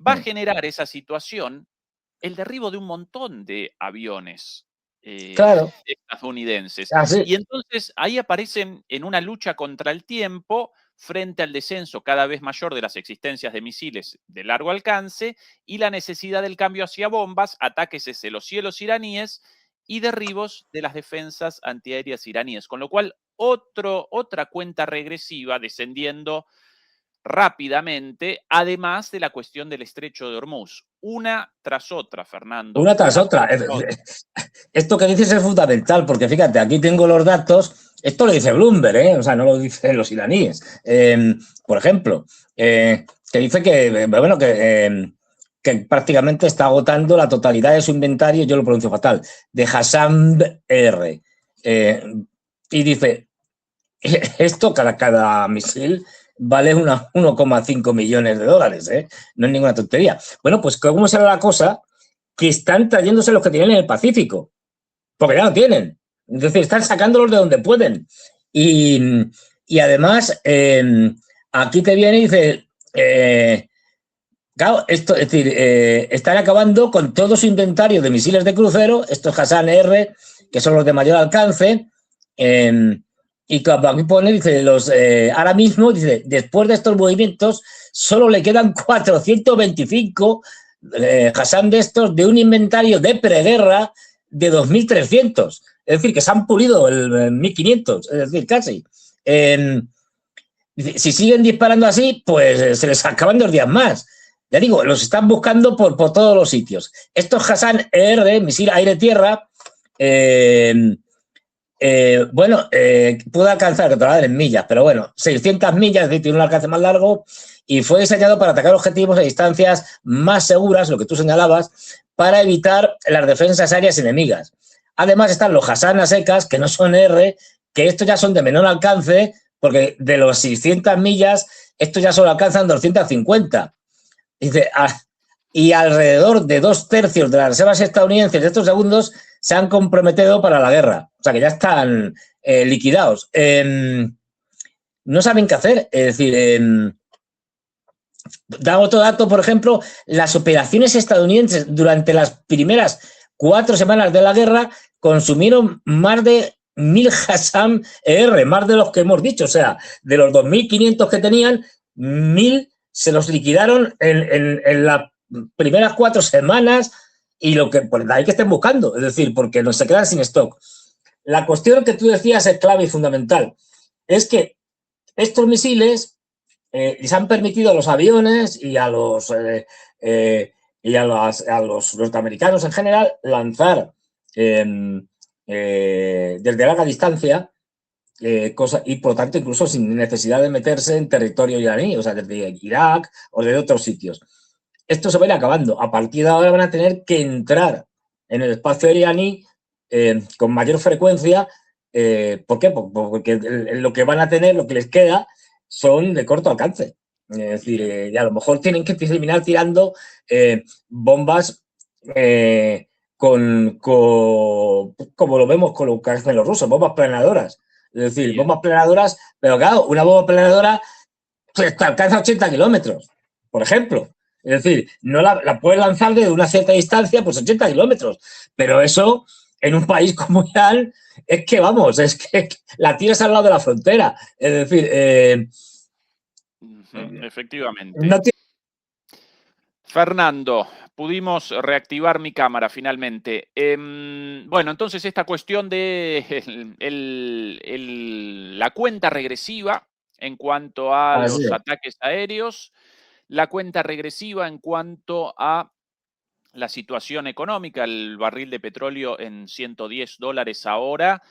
va a generar esa situación el derribo de un montón de aviones Claro, estadounidenses. así. Y entonces ahí aparecen en una lucha contra el tiempo frente al descenso cada vez mayor de las existencias de misiles de largo alcance y la necesidad del cambio hacia bombas, ataques desde los cielos iraníes y derribos de las defensas antiaéreas iraníes. Con lo cual, otra cuenta regresiva descendiendo rápidamente, además de la cuestión del estrecho de Hormuz. Una tras otra, Fernando, Una tras una otra. tras otra. Esto que dices es fundamental, porque fíjate, aquí tengo los datos. Esto lo dice Bloomberg, o sea, no lo dicen los iraníes. Por ejemplo, que dice bueno, que prácticamente está agotando la totalidad de su inventario, yo lo pronuncio fatal, de Hassan R. Y dice, esto, cada misil vale 1,5 millones de dólares, no es ninguna tontería. Bueno, pues ¿cómo será la cosa? Que están trayéndose los que tienen en el Pacífico, porque ya lo tienen. Es decir, están sacándolos de donde pueden. Y además, aquí te viene y dice, claro, esto, es decir, están acabando con todo su inventario de misiles de crucero, estos Hassan R, que son los de mayor alcance, y como aquí pone, dice, ahora mismo, dice, después de estos movimientos, solo le quedan 425 Hassan de estos de un inventario de preguerra de 2.300. Es decir, que se han pulido el 1.500, es decir, casi. Si siguen disparando así, pues se les acaban 2 días más. Ya digo, los están buscando por todos los sitios. Estos Hassan ER, misil aire-tierra, puede alcanzar, controlar en millas, pero bueno, 600 millas, es decir, tiene un alcance más largo y fue diseñado para atacar objetivos a distancias más seguras, lo que tú señalabas, para evitar las defensas aéreas enemigas. Además están los Hassan a secas, que no son R, que estos ya son de menor alcance, porque de los 600 millas, estos ya solo alcanzan 250. Dice, y alrededor de 2/3 de las reservas estadounidenses de estos segundos se han comprometido para la guerra. O sea, que ya están liquidados. No saben qué hacer. Es decir, da otro dato, por ejemplo, las operaciones estadounidenses durante las primeras 4 semanas de la guerra consumieron más de 1.000 Hassan ER, más de los que hemos dicho. O sea, de los 2.500 que tenían, 1.000 se los liquidaron en las primeras 4 semanas y lo que pues, hay que estén buscando, es decir, porque no se quedan sin stock. La cuestión que tú decías es clave y fundamental. Es que estos misiles les han permitido a los aviones y a los norteamericanos en general lanzar desde larga distancia y por lo tanto incluso sin necesidad de meterse en territorio iraní, o sea, desde Irak o de otros sitios. Esto se va a ir acabando. A partir de ahora van a tener que entrar en el espacio iraní con mayor frecuencia. ¿Por qué? Porque lo que van a tener, lo que les queda, son de corto alcance. Es decir, y a lo mejor tienen que terminar tirando bombas como lo vemos con lo que hacen los rusos, bombas planeadoras. Es decir, bombas planeadoras, pero claro, una bomba planeadora alcanza 80 kilómetros, por ejemplo. Es decir, no la puedes lanzar desde una cierta distancia, pues 80 kilómetros. Pero eso, en un país como Irán, es que, vamos, es que la tienes al lado de la frontera. Es decir, efectivamente. No Fernando, pudimos reactivar mi cámara finalmente. Bueno, entonces esta cuestión de la cuenta regresiva en cuanto a los ataques aéreos, la cuenta regresiva en cuanto a la situación económica, el barril de petróleo en $110 ahora,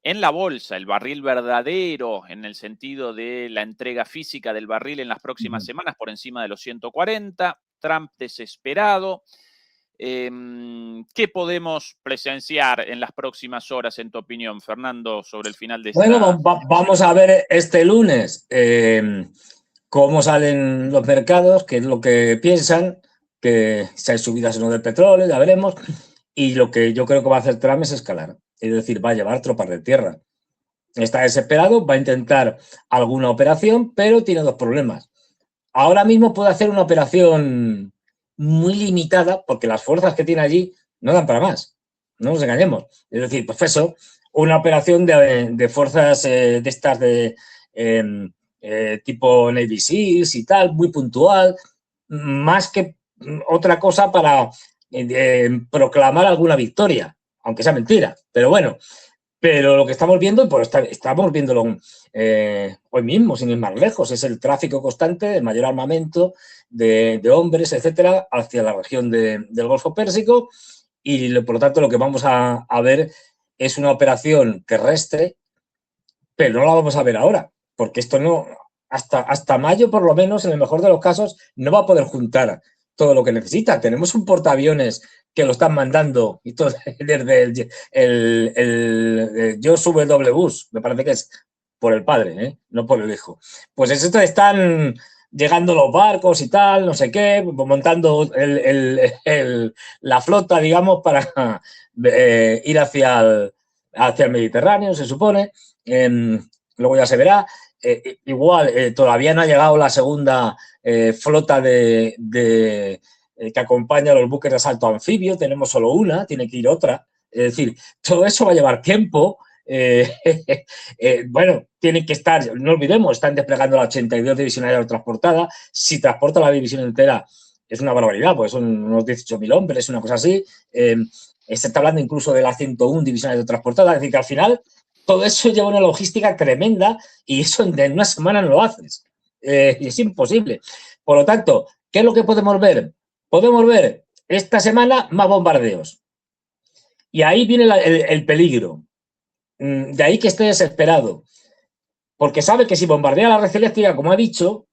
en la bolsa, el barril verdadero en el sentido de la entrega física del barril en las próximas semanas por encima de los 140, Trump desesperado. ¿Qué podemos presenciar en las próximas horas, en tu opinión, Fernando, sobre el final de esta? Bueno, vamos a ver este lunes cómo salen los mercados, qué es lo que piensan, que si hay subidas o no del petróleo, ya veremos. Y lo que yo creo que va a hacer Trump es escalar, es decir, va a llevar tropas de tierra. Está desesperado, va a intentar alguna operación, pero tiene 2 problemas. Ahora mismo puede hacer una operación muy limitada porque las fuerzas que tiene allí no dan para más. No nos engañemos. Es decir, pues eso, una operación de fuerzas de estas de tipo Navy Seals y tal, muy puntual, más que otra cosa para proclamar alguna victoria, aunque sea mentira. Pero bueno, pero lo que estamos viendo, pues estamos viéndolo hoy mismo, sin ir más lejos, es el tráfico constante de mayor armamento de hombres, etcétera, hacia la región del Golfo Pérsico y, por lo tanto, lo que vamos a ver es una operación terrestre, pero no la vamos a ver ahora, porque esto no, hasta mayo, por lo menos, en el mejor de los casos, no va a poder juntar todo lo que necesita. Tenemos un portaaviones que lo están mandando y todo, desde el George W. Bush, me parece que es por el padre, no por el hijo. Pues esto están llegando los barcos y tal, no sé qué, montando la flota, digamos, para ir hacia hacia el Mediterráneo, se supone. Luego ya se verá. Igual, todavía no ha llegado la segunda flota que acompaña a los buques de asalto anfibio. Tenemos solo una, tiene que ir otra. Es decir, todo eso va a llevar tiempo. Bueno, tienen que estar, no olvidemos, están desplegando la 82 División Aerotransportada. Si transporta la división entera, es una barbaridad, pues son unos 18.000 hombres, una cosa así. Se está hablando incluso de la 101 División Aerotransportada. Es decir, que al final todo eso lleva una logística tremenda y eso en una semana no lo haces. Y es imposible. Por lo tanto, ¿qué es lo que podemos ver? Podemos ver esta semana más bombardeos. Y ahí viene el peligro. De ahí que esté desesperado. Porque sabe que si bombardea la red eléctrica, como ha dicho,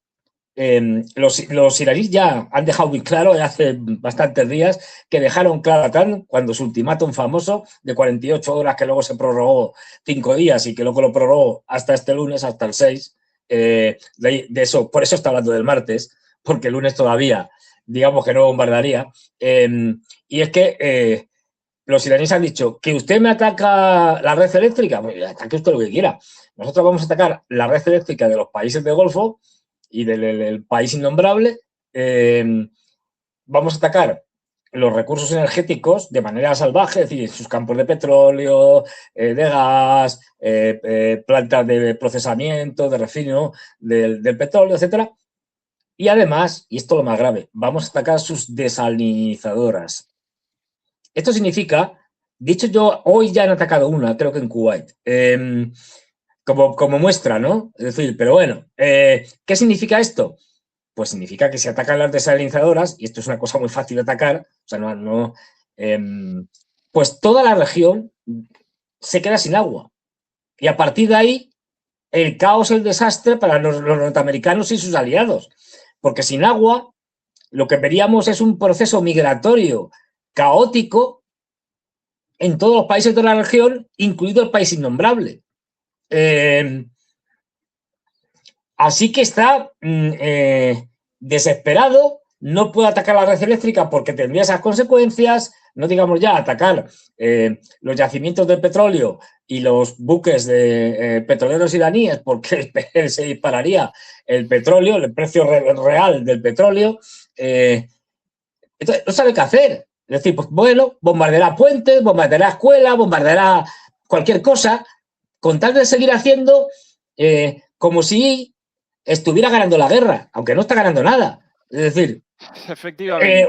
los iraníes ya han dejado muy claro hace bastantes días que dejaron claro cuando su ultimátum famoso de 48 horas que luego se prorrogó 5 días y que luego lo prorrogó hasta este lunes, hasta el 6, de eso, por eso está hablando del martes, porque el lunes todavía, digamos que no bombardaría. Y es que los iraníes han dicho que usted me ataca la red eléctrica, pues ataque usted lo que quiera. Nosotros vamos a atacar la red eléctrica de los países del Golfo y del país innombrable. Vamos a atacar los recursos energéticos de manera salvaje, es decir, sus campos de petróleo, de gas, plantas de procesamiento, de refino del petróleo, etcétera. Y además, y esto es lo más grave, vamos a atacar sus desalinizadoras. Esto significa, dicho yo, hoy ya han atacado una, creo que en Kuwait, como muestra, ¿no? Es decir, pero bueno, ¿qué significa esto? Pues significa que si atacan las desalinizadoras, y esto es una cosa muy fácil de atacar, o sea, pues toda la región se queda sin agua. Y a partir de ahí, el caos, el desastre para los norteamericanos y sus aliados. Porque sin agua, lo que veríamos es un proceso migratorio caótico en todos los países de la región, incluido el país innombrable. Así que está desesperado, no puede atacar la red eléctrica porque tendría esas consecuencias, no digamos ya atacar los yacimientos de petróleo y los buques de petroleros iraníes porque se dispararía el petróleo, el precio real del petróleo. Entonces, no sabe qué hacer. Es decir, pues bueno, bombardeará puentes, bombardeará escuelas, bombardeará cualquier cosa, con tal de seguir haciendo como si estuviera ganando la guerra, aunque no está ganando nada. Es decir, efectivamente.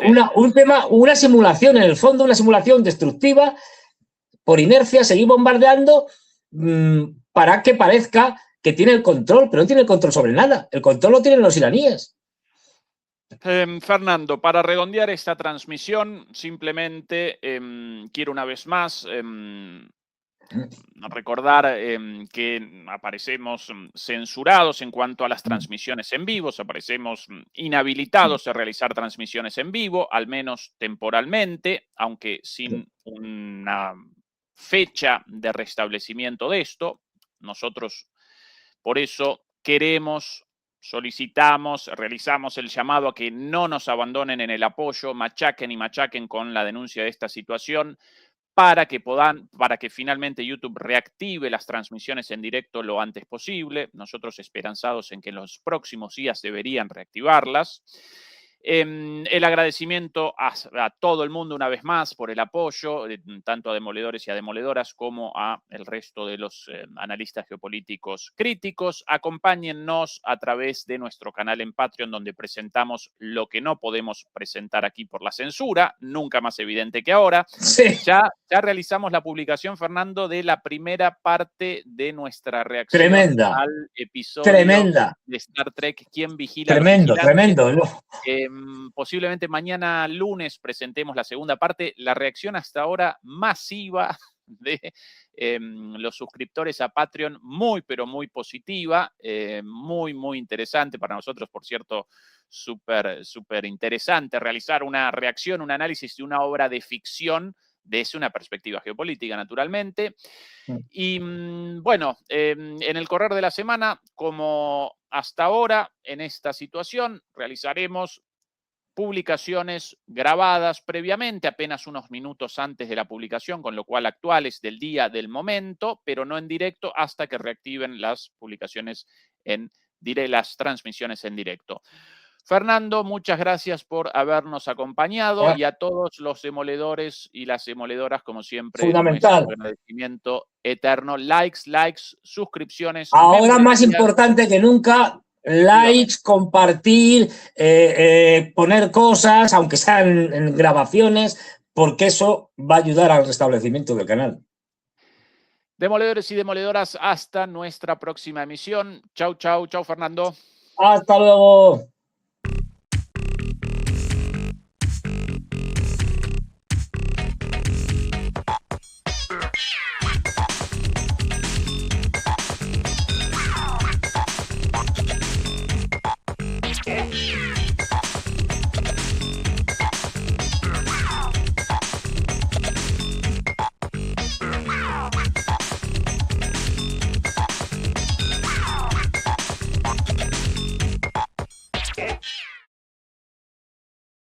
Una simulación, en el fondo, una simulación destructiva, por inercia, seguir bombardeando para que parezca que tiene el control, pero no tiene el control sobre nada. El control lo tienen los iraníes. Fernando, para redondear esta transmisión, simplemente quiero una vez más recordar que aparecemos censurados en cuanto a las transmisiones en vivo, aparecemos inhabilitados de realizar transmisiones en vivo, al menos temporalmente, aunque sin una fecha de restablecimiento de esto. Nosotros, por eso, solicitamos, realizamos el llamado a que no nos abandonen en el apoyo, machaquen y machaquen con la denuncia de esta situación para que finalmente YouTube reactive las transmisiones en directo lo antes posible. Nosotros esperanzados en que en los próximos días deberían reactivarlas. El agradecimiento a todo el mundo una vez más por el apoyo, tanto a demoledores y a demoledoras como a el resto de los analistas geopolíticos críticos. Acompáñennos a través de nuestro canal en Patreon, donde presentamos lo que no podemos presentar aquí por la censura, nunca más evidente que ahora. Sí. Ya realizamos la publicación, Fernando, de la primera parte de nuestra reacción Tremenda. al episodio Tremenda. de Star Trek, ¿Quién vigila Tremendo, a los vigilantes? tremendo. Posiblemente mañana lunes presentemos la segunda parte. La reacción hasta ahora masiva de los suscriptores a Patreon, muy, pero muy positiva, muy, muy interesante para nosotros, por cierto, súper, súper interesante realizar una reacción, un análisis de una obra de ficción desde una perspectiva geopolítica, naturalmente. Y bueno, en el correr de la semana, como hasta ahora, en esta situación, realizaremos publicaciones grabadas previamente, apenas unos minutos antes de la publicación, con lo cual actuales del día, del momento, pero no en directo hasta que reactiven las publicaciones las transmisiones en directo. Fernando, muchas gracias por habernos acompañado y a todos los demoledores y las demoledoras, como siempre, fundamental. nuestro agradecimiento eterno. Likes, suscripciones. Ahora más importante que nunca, likes, compartir, poner cosas, aunque sean en grabaciones, porque eso va a ayudar al restablecimiento del canal. Demoledores y demoledoras, hasta nuestra próxima emisión. Chau, chau, chau, Fernando. Hasta luego.